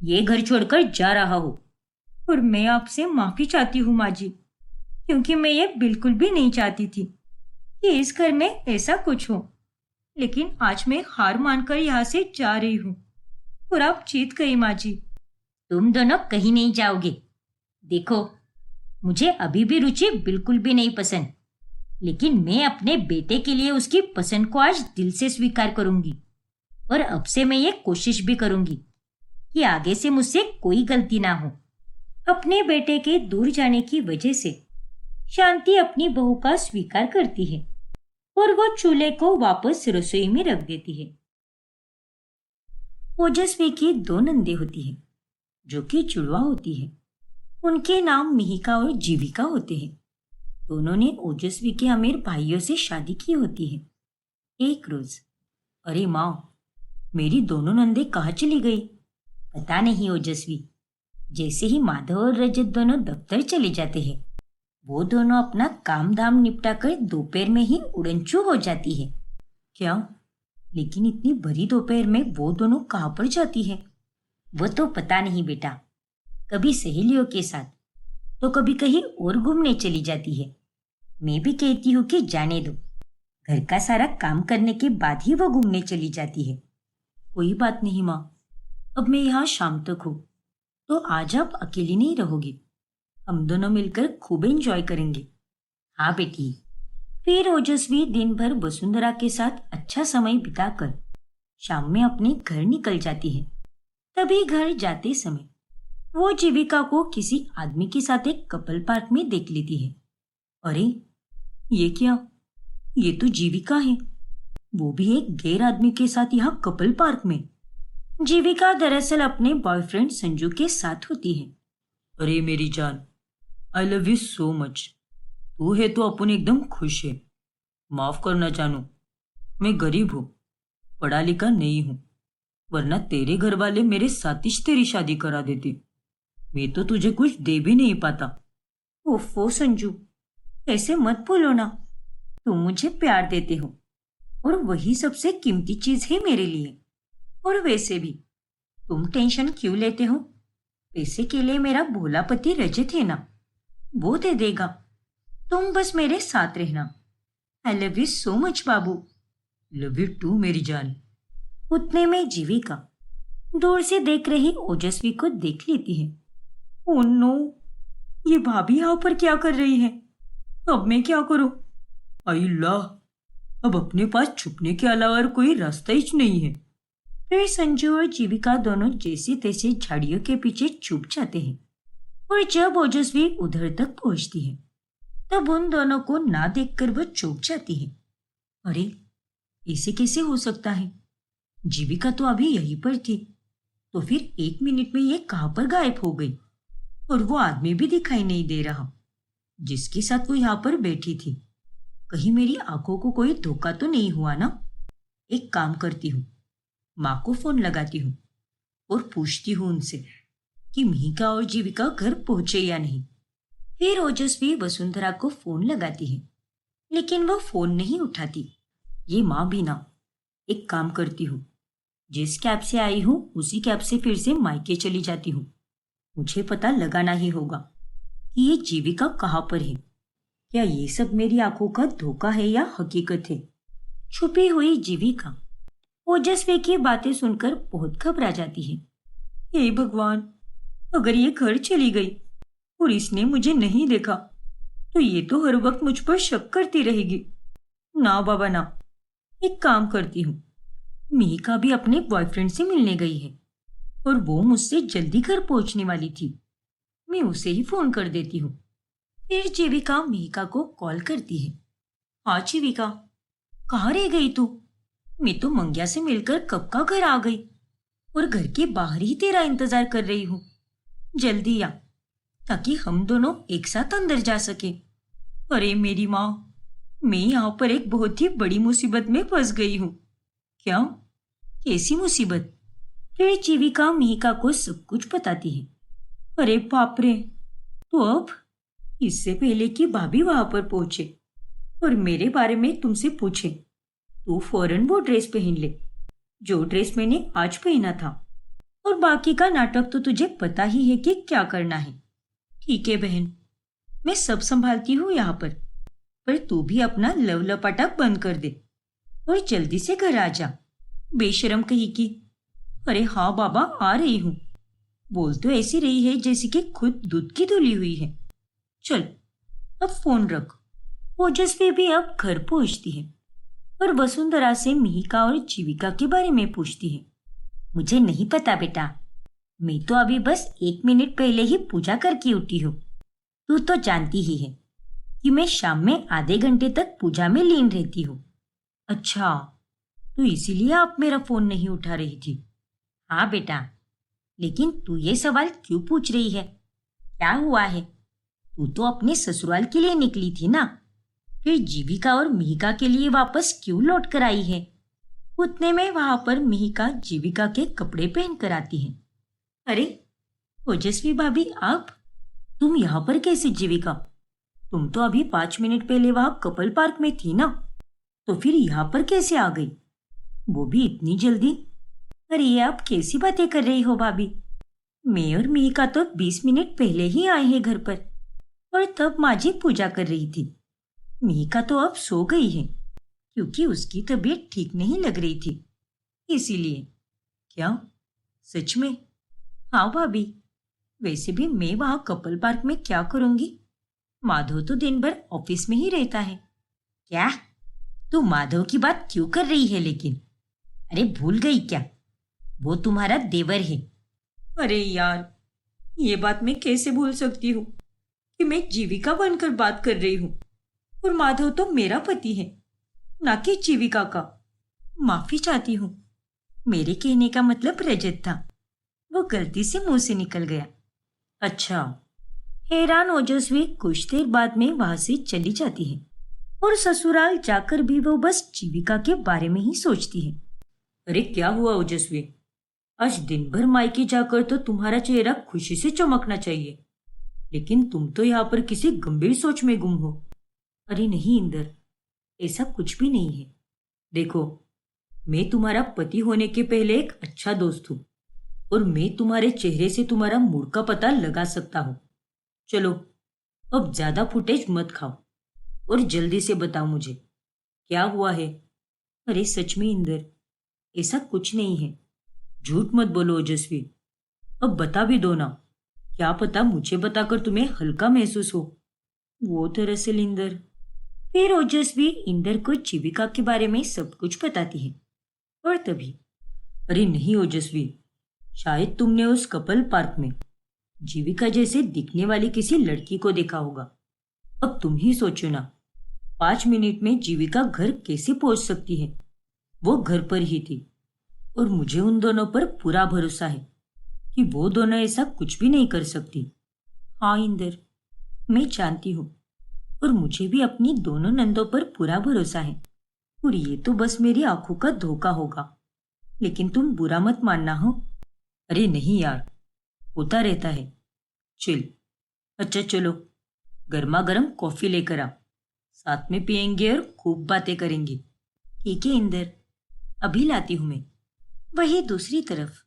ये घर छोड़कर जा रहा हूँ। और मैं आपसे माफी चाहती हूँ माँ जी, क्योंकि मैं ये बिल्कुल भी नहीं चाहती थी कि इस घर में ऐसा कुछ हो। लेकिन आज मैं हार मानकर यहाँ से जा रही हूँ, और आप जीत गई माँ जी। तुम दोनों कहीं नहीं जाओगे। देखो, मुझे अभी भी रुचि बिल्कुल भी नहीं पसंद, लेकिन मैं अपने बेटे के लिए उसकी पसंद को आज दिल से स्वीकार करूंगी। और अब से मैं ये कोशिश भी करूंगी कि आगे से मुझसे कोई गलती ना हो। अपने बेटे के दूर जाने की वजह से शांति अपनी बहू का स्वीकार करती है और वो चूल्हे को वापस रसोई में रख देती है। ओजस्वी की 2 नंदे होती है, जो कि जुड़वा होती है, उनके नाम मिहिका और जीविका होते हैं। दोनों ने ओजस्वी के अमीर भाइयों से शादी की होती है। एक रोज, अरे माँ, मेरी दोनों नंदे कहाँ चली गई? पता नहीं ओजस्वी। जैसे ही माधव और रजत दोनों दफ्तर चले जाते हैं, वो दोनों अपना काम धाम निपटा कर दोपहर में ही उड़नचू हो जाती है। क्या? लेकिन इतनी भरी दोपहर में वो दोनों कहाँ पर जाती है? वो तो पता नहीं बेटा। कभी सहेलियों के साथ, तो कभी कहीं और घूमने चली जाती है। मैं भी कहती हूँ कि जाने दो, घर का सारा काम करने के बाद ही वो घूमने चली जाती है। कोई बात नहीं माँ, अब मैं यहाँ शाम तक हूँ, तो आज आप अकेली नहीं रहोगी। हम दोनों मिलकर खूब एंजॉय करेंगे। हाँ बेटी। फिर ओजस्वी दिन भर वसुंधरा के साथ अच्छा समय बिताकर शाम में अपने घर निकल जाती है। तभी घर जाते समय वो जीविका को किसी आदमी के साथ एक कपल पार्क में देख लेती है। अरे, ये क्या? ये तो जीविका है, वो भी एक गैर आदमी के साथ यहाँ कपल पार्क में। जीविका दरअसल अपने बॉयफ्रेंड संजू के साथ होती है। अरे मेरी जान, आई लव यू सो मच। तू है तो अपन एकदम खुश है। माफ करना जानू, मैं गरीब हूँ, पढ़ा लिखा नहीं हूँ, वरना तेरे घर वाले मेरे साथ ही तेरी शादी करा देते। मैं तो तुझे कुछ दे भी नहीं पाता। ओफो संजू, ऐसे मत बोलो ना। तुम मुझे प्यार देते हो और वही सबसे कीमती चीज है मेरे लिए। और वैसे भी तुम टेंशन क्यों लेते हो? पैसे के लिए मेरा भोला पति रजत है ना, वो दे देगा। तुम बस मेरे साथ रहना। I love you so much बाबू। लव यू टू मेरी जान। उतने में जीविका दूर से देख रही ओजस्वी को देख लेती है। ओह नो, ये भाभी यहाँ पर क्या कर रही है? अब मैं क्या करूं? अल्लाह, अब अपने पास छुपने के अलावा और कोई रास्ता ही नहीं है। फिर संजू और जीविका दोनों जैसे तैसे झाड़ियों के पीछे छुप जाते हैं। और जब ओजस्वी उधर तक पहुंचती है, तब उन दोनों को ना देखकर वह चौंक जाती है। अरे, ऐसे कैसे हो सकता है? जीविका तो अभी यहीं पर थी, तो फिर 1 मिनट में ये कहाँ पर गायब हो गई? और वो आदमी भी दिखाई नहीं दे रहा जिसके साथ वो यहाँ पर बैठी थी। कहीं मेरी आंखों को कोई धोखा तो नहीं हुआ ना? एक काम करती हूँ, माँ को फोन लगाती हूँ और पूछती हूँ उनसे कि मिहिका और जीविका घर पहुंचे या नहीं। फिर ओजस्वी वसुंधरा को फोन लगाती है, लेकिन वो फोन नहीं उठाती। ये माँ भी ना। एक काम करती हूँ, जिस कैब से आई हूँ उसी कैब से फिर से मायके चली जाती हूँ। मुझे पता लगाना ही होगा कि ये जीविका कहाँ पर है। क्या ये सब मेरी आंखों का धोखा है या हकीकत है? छुपी हुई जीविका ओजस्वी की बातें सुनकर बहुत घबरा जाती है। हे भगवान, अगर ये घर चली गई और इसने मुझे नहीं देखा, तो ये तो हर वक्त मुझ पर शक करती रहेगी। ना बाबा ना, एक काम करती हूँ, मिहिका भी अपने बॉयफ्रेंड से मिलने गई है और वो मुझसे जल्दी घर पहुंचने वाली थी। मैं उसे ही फोन कर देती हूँ। फिर जीविका मिहिका को कॉल करती है। हाँ जीविका, कहाँ रह गई तू? मैं तो मंग्या से मिलकर कब का घर आ गई और घर के बाहर ही तेरा इंतजार कर रही हूँ। जल्दी आ, ताकि हम दोनों एक साथ अंदर जा सके। अरे मेरी माँ, मैं यहाँ पर एक बहुत ही बड़ी मुसीबत में फंस गई हूँ। क्या? कैसी मुसीबत? फिर जीविका मिहिका को सब कुछ बताती है। अरे बाप रे, तो अब इससे पहले कि भाभी वहां पर पहुंचे और मेरे बारे में तुमसे पूछे, तू फौरन वो ड्रेस पहन ले जो ड्रेस मैंने आज पहना था, और बाकी का नाटक तो तुझे पता ही है कि क्या करना है। ठीक है बहन, मैं सब संभालती हूँ यहाँ पर तू भी अपना लव लपाटा बंद कर दे और जल्दी से घर आ जा, बेशरम कहीं की। अरे हाँ बाबा, आ रही हूँ। बोल तो ऐसी रही है जैसे कि खुद दूध की धुली हुई है। चल, अब फोन रख। ओजस्वी भी अब घर पहुंचती है और वसुंधरा से मिहिका और जीविका के बारे में पूछती है। मुझे नहीं पता बेटा, मैं तो अभी बस 1 मिनट पहले ही पूजा करके उठी हूँ। तू तो जानती ही है कि मैं शाम में आधे घंटे तक पूजा में लीन रहती हूँ। अच्छा, तो इसीलिए आप मेरा फोन नहीं उठा रही थी? हाँ बेटा, लेकिन तू ये सवाल क्यों पूछ रही है? क्या हुआ है? तू तो अपने ससुराल के लिए निकली थी ना, फिर जीविका और मिहिका के लिए वापस क्यों लौट कर आई है? उतने में वहां पर मिहिका जीविका के कपड़े पहन कर आती है। अरे ओजस्वी भाभी, आप तुम यहाँ पर कैसे जीविका? तुम तो अभी 5 मिनट पहले वहां कपल पार्क में थी ना, तो फिर यहाँ पर कैसे आ गई, वो भी इतनी जल्दी? अरे ये आप कैसी बातें कर रही हो भाभी? मैं और मिहिका तो 20 मिनट पहले ही आए हैं घर पर, और तब माँ जी पूजा कर रही थी। मिहिका तो अब सो गई है, क्योंकि उसकी तबीयत ठीक नहीं लग रही थी, इसीलिए। क्या सच में? हाँ भाभी, वैसे भी मैं वहां कपल पार्क में क्या करूंगी? माधव तो दिन भर ऑफिस में ही रहता है। क्या तू माधव की बात क्यों कर रही है लेकिन? अरे भूल गई क्या, वो तुम्हारा देवर है। अरे यार, ये बात मैं कैसे भूल सकती हूँ कि मैं जीविका बनकर बात कर रही हूँ, और माधव तो मेरा पति है, ना कि जीविका का। माफी चाहती हूँ, मेरे कहने का मतलब रजत था, वो गलती से मुंह से निकल गया। अच्छा। हैरान ओजस्वी कुछ देर बाद में वहां से चली जाती है, और ससुराल जाकर भी वो बस जीविका के बारे में ही सोचती है। अरे क्या हुआ ओजस्वी? आज दिन भर मायके जाकर तो तुम्हारा चेहरा खुशी से चमकना चाहिए, लेकिन तुम तो यहाँ पर किसी गंभीर सोच में गुम हो। अरे नहीं इंदर, ऐसा कुछ भी नहीं है। देखो, मैं तुम्हारा पति होने के पहले एक अच्छा दोस्त हूँ, और मैं तुम्हारे चेहरे से तुम्हारा मूड का पता लगा सकता हूँ। चलो, अब ज्यादा फुटेज मत खाओ, और जल्दी से बताओ मुझे क्या हुआ है। अरे सच में इंदर, ऐसा कुछ नहीं है, झूठ मत बोलो ओजस्वी। अब बता भी दो ना, क्या पता मुझे बताकर तुम्हें हल्का महसूस हो। वो दरअसल इंदर। फिर ओजस्वी इंदर को जीविका के बारे में सब कुछ बताती है, और तभी, अरे नहीं ओजस्वी, शायद तुमने उस कपल पार्क में जीविका जैसे दिखने वाली किसी लड़की को देखा होगा। अब तुम ही सोचो ना, 5 मिनट में जीविका घर कैसे पहुंच सकती है? वो घर पर ही थी, और मुझे उन दोनों पर पूरा भरोसा है कि वो दोनों ऐसा कुछ भी नहीं कर सकती। हाँ इंदर, मैं जानती हूँ, और मुझे भी अपनी दोनों नंदों पर पूरा भरोसा है, और ये तो बस मेरी आंखों का धोखा होगा, लेकिन तुम बुरा मत मानना हो। अरे नहीं यार, होता रहता है। चिल। अच्छा चलो, गर्मा गर्म कॉफी लेकर आओ, साथ में पियेंगे और खूब बातें करेंगे। ठीक है इंदर, अभी लाती हूँ मैं। वही दूसरी तरफ,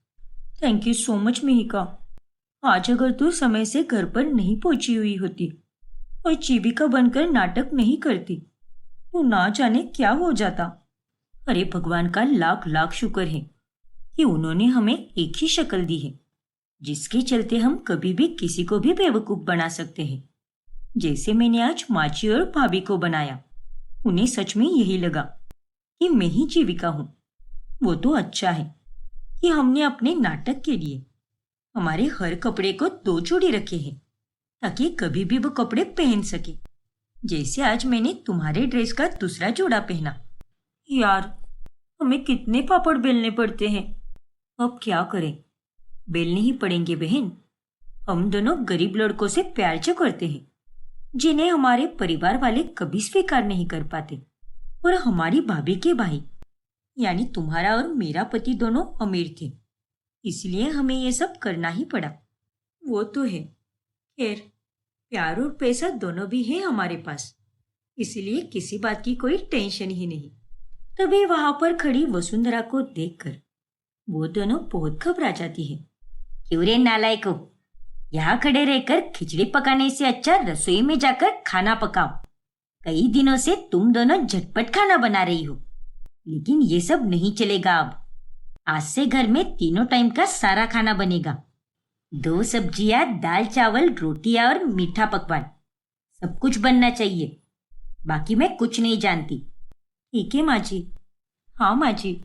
thank you so much Mihika. आज अगर तू समय से घर पर नहीं पहुंची हुई होती और जीविका बनकर नाटक नहीं करती, तो ना जाने क्या हो जाता। अरे भगवान का लाख लाख शुक्र है कि उन्होंने हमें एक ही शक्ल दी है, जिसके चलते हम कभी भी किसी को भी बेवकूफ बना सकते हैं, जैसे मैंने आज माची और भाभी को बनाया। उन्हें सच में यही लगा कि मैं ही जीविका हूँ। वो तो अच्छा है कि हमने अपने नाटक के लिए हमारे हर कपड़े को 2 जोड़ी रखे हैं, ताकि कभी भी वो कपड़े पहन सके, जैसे आज मैंने तुम्हारे ड्रेस का दूसरा जोड़ा पहना। यार, हमें कितने पापड़ बेलने पड़ते हैं। अब क्या करें, बेलने ही पड़ेंगे बहन। हम दोनों गरीब लड़कों से प्यार जो करते हैं, जिन्हें हमारे परिवार वाले कभी स्वीकार नहीं कर पाते, और हमारी भाभी के भाई यानी तुम्हारा और मेरा पति दोनों अमीर थे, इसलिए हमें ये सब करना ही पड़ा। वो तो है, खैर प्यार और पैसा दोनों भी है हमारे पास, इसलिए किसी बात की कोई टेंशन ही नहीं। तभी वहां पर खड़ी वसुंधरा को देखकर वो दोनों बहुत घबरा जाती है। क्यों रे नालायको, यहाँ खड़े रहकर खिचड़ी पकाने से अच्छा रसोई में जाकर खाना पकाओ। कई दिनों से तुम दोनों झटपट खाना बना रही हो, लेकिन ये सब नहीं चलेगा। अब आज से घर में 3 टाइम का सारा खाना बनेगा। 2 सब्जियां, दाल चावल, रोटियां और मीठा पकवान, सब कुछ बनना चाहिए। बाकी मैं कुछ नहीं जानती। ठीक है माँ जी। हाँ माँ जी,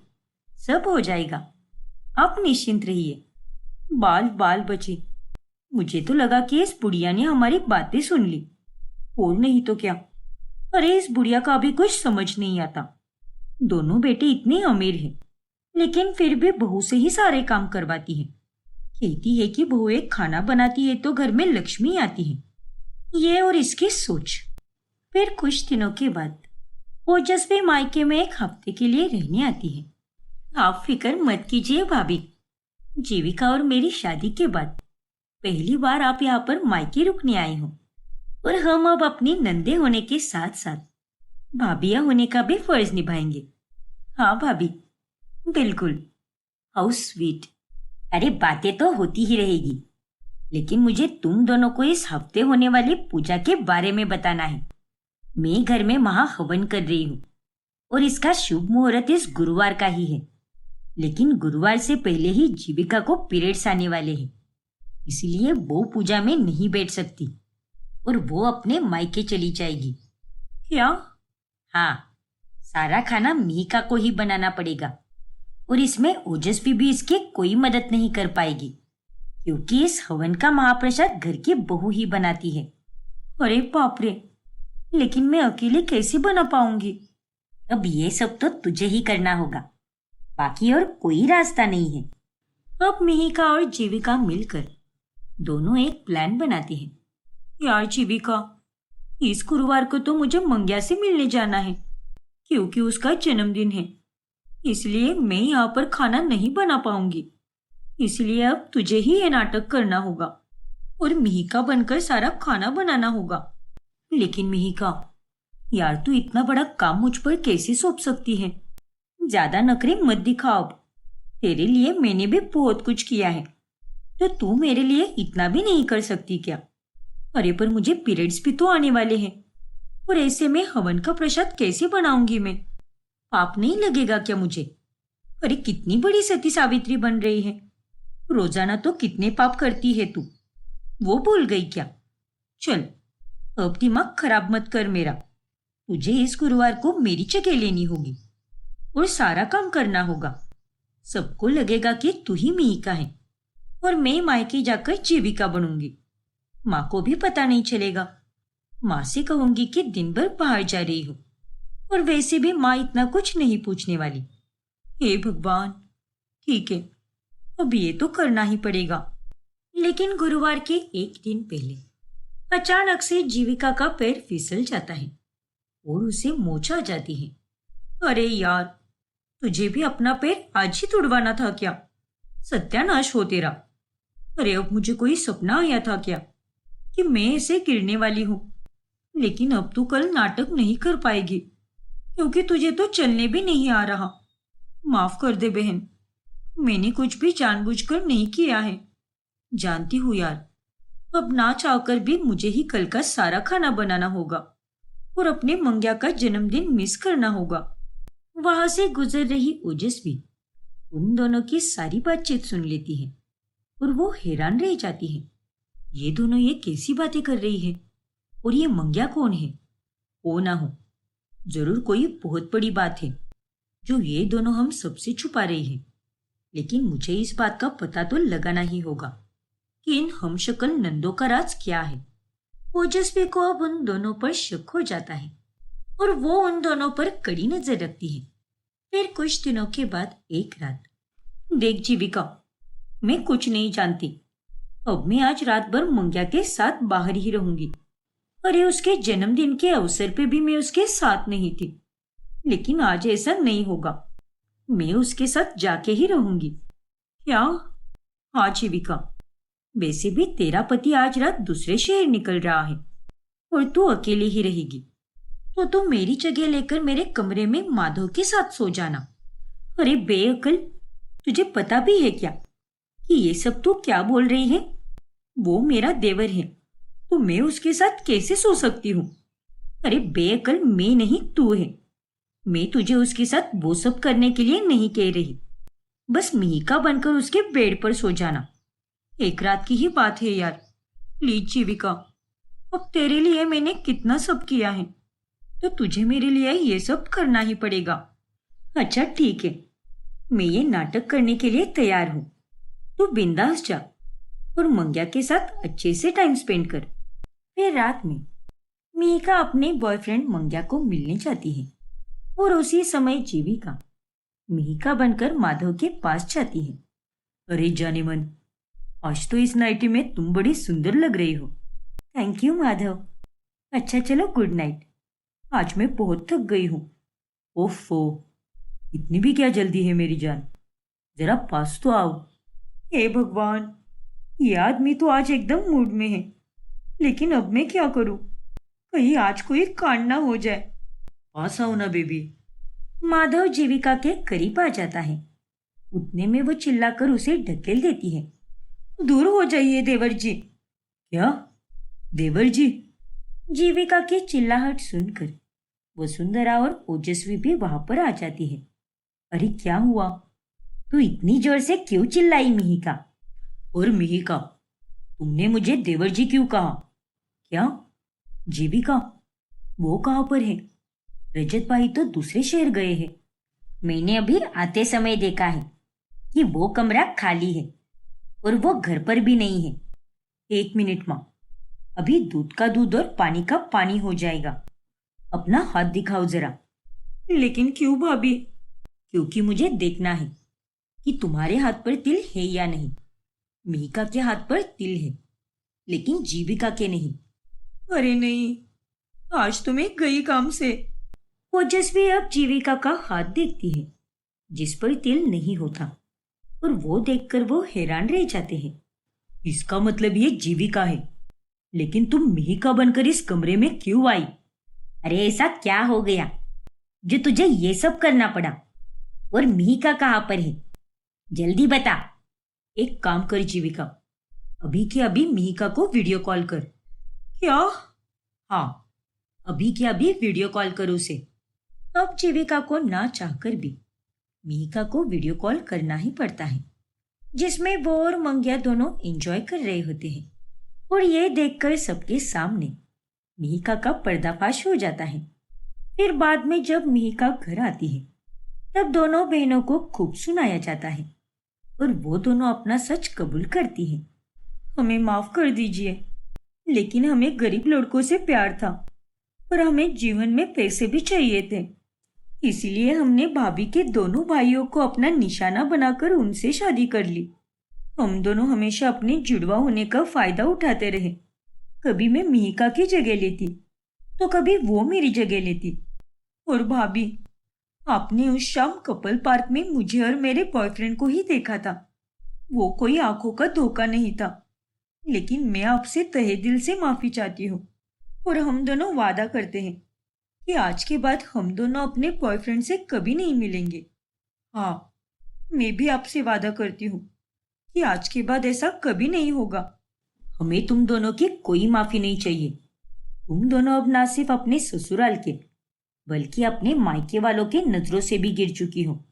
सब हो जाएगा, आप निश्चिंत रहिए। बाल बाल बचे। मुझे तो लगा कि इस बुढ़िया ने हमारी बातें सुन ली, और नहीं तो क्या। अरे इस बुढ़िया का भी कुछ समझ नहीं आता। दोनों बेटे इतने अमीर हैं, लेकिन फिर भी बहू से ही सारे काम करवाती हैं। कहती है कि बहू एक खाना बनाती है तो घर में लक्ष्मी आती है। ये और इसकी सोच। फिर कुछ दिनों के बाद ओजस्वी मायके में एक हफ्ते के लिए रहने आती है। आप फिक्र मत कीजिए भाभी, जीविका और मेरी शादी के बाद पहली बार आप यहाँ पर मायके रुकने आई हो, और हम अब अपनी नंदे होने के साथ साथ भाभिया होने का भी फर्ज निभाएंगे। हाँ भाभी, बिल्कुल। How sweet. अरे बातें तो होती ही रहेगी, लेकिन मुझे तुम दोनों को इस हफ्ते होने वाली पूजा के बारे में बताना है। मैं घर में महाहवन कर रही हूँ और इसका शुभ मुहूर्त इस गुरुवार का ही है, लेकिन गुरुवार से पहले ही जीविका को पीरियड्स आने वाले हैं, इसलिए वो पूजा में नहीं बैठ सकती और वो अपने मायके चली जाएगी। क्या? हाँ, सारा खाना मिहिका को ही बनाना पड़ेगा और इसमें ओजस्वी भी इसकी कोई मदद नहीं कर पाएगी, क्योंकि इस हवन का महाप्रसाद घर की बहू ही बनाती है। अरे बाप रे, लेकिन मैं अकेले कैसे बना पाऊंगी? अब ये सब तो तुझे ही करना होगा, बाकी और कोई रास्ता नहीं है। अब मिहिका और जीविका मिलकर दोनों एक प्लान बनाती हैं। यार जीविका, इस गुरुवार को तो मुझे मंग्या से मिलने जाना है, क्योंकि उसका जन्मदिन है, इसलिए मैं यहाँ पर खाना नहीं बना पाऊंगी। इसलिए अब तुझे ही ये नाटक करना होगा और मिहिका बनकर सारा खाना बनाना होगा। लेकिन मिहिका, यार तू इतना बड़ा काम मुझ पर कैसे सौंप सकती है? ज्यादा नखरे मत दिखा अब। तेरे लिए मैंने भी बहुत कुछ किया है, तो तू मेरे लिए इतना भी नहीं कर सकती क्या? अरे पर मुझे पीरियड्स भी तो आने वाले हैं, और ऐसे में हवन का प्रसाद कैसे बनाऊंगी मैं? पाप नहीं लगेगा क्या मुझे? अरे कितनी बड़ी सती सावित्री बन रही है, रोजाना तो कितने पाप करती है तू, वो भूल गई क्या? चल अब दिमाग खराब मत कर मेरा। तुझे इस गुरुवार को मेरी जगह लेनी होगी और सारा काम करना होगा। सबको लगेगा कि तू ही मिहिका है और मैं मायके जाकर जीविका बनूंगी। माँ को भी पता नहीं चलेगा। माँ से कहूंगी कि दिन भर बाहर जा रही हो, और वैसे भी माँ इतना कुछ नहीं पूछने वाली। हे भगवान, ठीक है, अब ये तो करना ही पड़ेगा। लेकिन गुरुवार के एक दिन पहले अचानक से जीविका का पैर फिसल जाता है और उसे मोच आ जाती है। अरे यार, तुझे भी अपना पैर आज ही तुड़वाना था क्या? सत्यानाश हो तेरा। अरे अब मुझे कोई सपना आया था क्या कि मैं ऐसे गिरने वाली हूँ? लेकिन अब तू कल नाटक नहीं कर पाएगी, क्योंकि तुझे तो चलने भी नहीं आ रहा। माफ कर दे बहन, मैंने कुछ भी जानबूझकर नहीं किया है। जानती हूँ यार, अब ना चाहकर भी मुझे ही कल का सारा खाना बनाना होगा और अपने मंग्या का जन्मदिन मिस करना होगा। वहां से गुजर रही ओजस्वी उन दोनों की सारी बातचीत सुन लेती है और वो हैरान रह जाती है। ये दोनों ये कैसी बातें कर रही है, और ये मंग्या कौन है? हो ना हो, जरूर कोई बहुत बड़ी बात है जो ये दोनों हम सबसे छुपा रही है। लेकिन मुझे इस बात का पता तो लगाना ही होगा कि इन हमशक्ल नंदों का राज क्या है। ओजस्वी को अब उन दोनों पर शक हो जाता है और वो उन दोनों पर कड़ी नजर रखती है। फिर कुछ दिनों के बाद एक रात, देख जीविका, मैं कुछ नहीं जानती। अब मैं आज रात भर मंग्या के साथ बाहर ही रहूंगी। अरे उसके जन्मदिन के अवसर पे भी मैं उसके साथ नहीं थी, लेकिन आज ऐसा नहीं होगा। मैं उसके साथ जाके ही रहूंगी। क्या? हाँ जीविका, वैसे भी तेरा पति आज रात दूसरे शहर निकल रहा है और तू अकेली ही रहेगी, तो तू मेरी जगह लेकर मेरे कमरे में माधव के साथ सो जाना। अरे बेअक्ल, तुझे पता भी है क्या कि ये सब तू क्या बोल रही है? वो मेरा देवर है, तो मैं उसके साथ कैसे सो सकती हूँ? अरे बेअक्ल, मैं नहीं तू है। मैं तुझे उसके साथ वो सब करने के लिए नहीं कह रही, बस मिहिका बनकर उसके बेड पर सो जाना। एक रात की ही बात है यार। प्लीज जीविका, अब तेरे लिए मैंने कितना सब किया है, तो तुझे मेरे लिए ये सब करना ही पड़ेगा। अच्छा ठीक है, मैं ये नाटक करने के लिए तैयार हूँ। तू बिंदास जा और मंग्या के साथ अच्छे से टाइम स्पेंड कर। फिर रात में मिहिका अपने बॉयफ्रेंड मंग्या को मिलने जाती है और उसी समय जीविका मिहिका बनकर माधव के पास जाती है। अरे जाने मन, आज तो इस नाइटी में तुम बड़ी सुंदर लग रही हो। Thank you Madhav. अच्छा चलो गुड नाइट। आज मैं बहुत थक गई हूँ। ओफो, इतनी भी क्या जल्दी है मेरी जान? जरा पास तो आओ। हे भगवान, ये आदमी तो आज एकदम मूड में है। लेकिन अब मैं क्या करूं? कहीं आज कोई कांड ना हो जाए। पास आओ ना बेबी। माधव जीविका के करीब आ जाता है। उतने में वो चिल्लाकर उसे ढकेल देती है। दूर हो जाइए देवर जी। क्या? देवर जी? जीविका की चिल्लाहट सुनकर वसुंधरा और ओजस्वी भी वहां पर आ जाती है। अरे क्या हुआ? तू इतनी जोर से क्यों चिल्लाई मिहिका? और मिहिका, तुमने मुझे देवर जी क्यों कहा? क्या? जीविका, वो कहाँ पर है? रजत भाई तो दूसरे शहर गए हैं। मैंने अभी आते समय देखा है कि वो कमरा खाली है और वो घर पर भी नहीं है। एक मिनट माँ, अभी दूध का दूध और पानी का पानी हो जाएगा। अपना हाथ दिखाओ जरा। लेकिन क्यों भाभी? क्योंकि मुझे देखना है कि तुम्हारे हाथ पर तिल है या नहीं। मिहिका के हाथ पर तिल है, लेकिन जीविका के नहीं। अरे नहीं, आज तो मैं गई काम से। ओजस्वी अब जीविका का हाथ देखती है जिस पर तिल नहीं होता, और वो देखकर वो हैरान रह जाते हैं। इसका मतलब ये जीविका है, लेकिन तुम मिहिका बनकर इस कमरे में क्यों आई? अरे ऐसा क्या हो गया जो तुझे ये सब करना पड़ा? और मिहिका कहाँ पर है? जल्दी बता। एक काम कर जीविका, अभी के अभी मिहिका को वीडियो कॉल कर। क्या? हाँ, अभी के अभी वीडियो कॉल कर उसे। अब जीविका को ना चाहकर भी मिहिका को वीडियो कॉल करना ही पड़ता है, जिसमें वो और मंगिया दोनों एंजॉय कर रहे होते हैं। और ये देखकर सबके सामने मिहिका का पर्दाफाश हो जाता है। फिर बाद में जब मिहिका घर आती है, तब दोनों बहनों को खूब सुनाया जाता है और वो दोनों अपना सच कबूल करती है। हमें माफ कर दीजिए, लेकिन हमें गरीब लड़कों से प्यार था और हमें जीवन में पैसे भी चाहिए थे। इसीलिए हमने भाभी के दोनों भाइयों को अपना निशाना बनाकर उनसे शादी कर ली। हम दोनों हमेशा अपने जुड़वा होने का फायदा उठाते रहे। कभी मैं मिहिका की जगह लेती तो कभी वो मेरी जगह लेती। और भाभी, आपने उस शाम कपल पार्क में मुझे और मेरे बॉयफ्रेंड को ही देखा था। वो कोई आंखों का धोखा नहीं था। लेकिन मैं आपसे तहे दिल से माफी चाहती हूँ और हम दोनों वादा करते हैं कि आज के बाद हम दोनों अपने बॉयफ्रेंड से कभी नहीं मिलेंगे। हाँ, मैं भी आपसे वादा करती हूँ कि आज के बाद ऐसा कभी नहीं होगा। हमें तुम दोनों की कोई माफी नहीं चाहिए। तुम दोनों अब ना सिर्फ अपने ससुराल के बल्कि अपने मायके वालों के नजरों से भी गिर चुकी हो।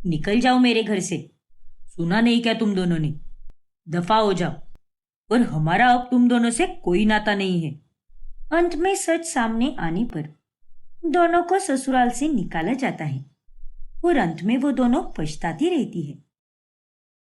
निकल जाओ मेरे घर से। सुना नहीं क्या तुम दोनों ने? दफा हो जाओ, और हमारा अब तुम दोनों से कोई नाता नहीं है। अंत में सच सामने आने पर दोनों को ससुराल से निकाला जाता है और अंत में वो दोनों पछताती रहती है।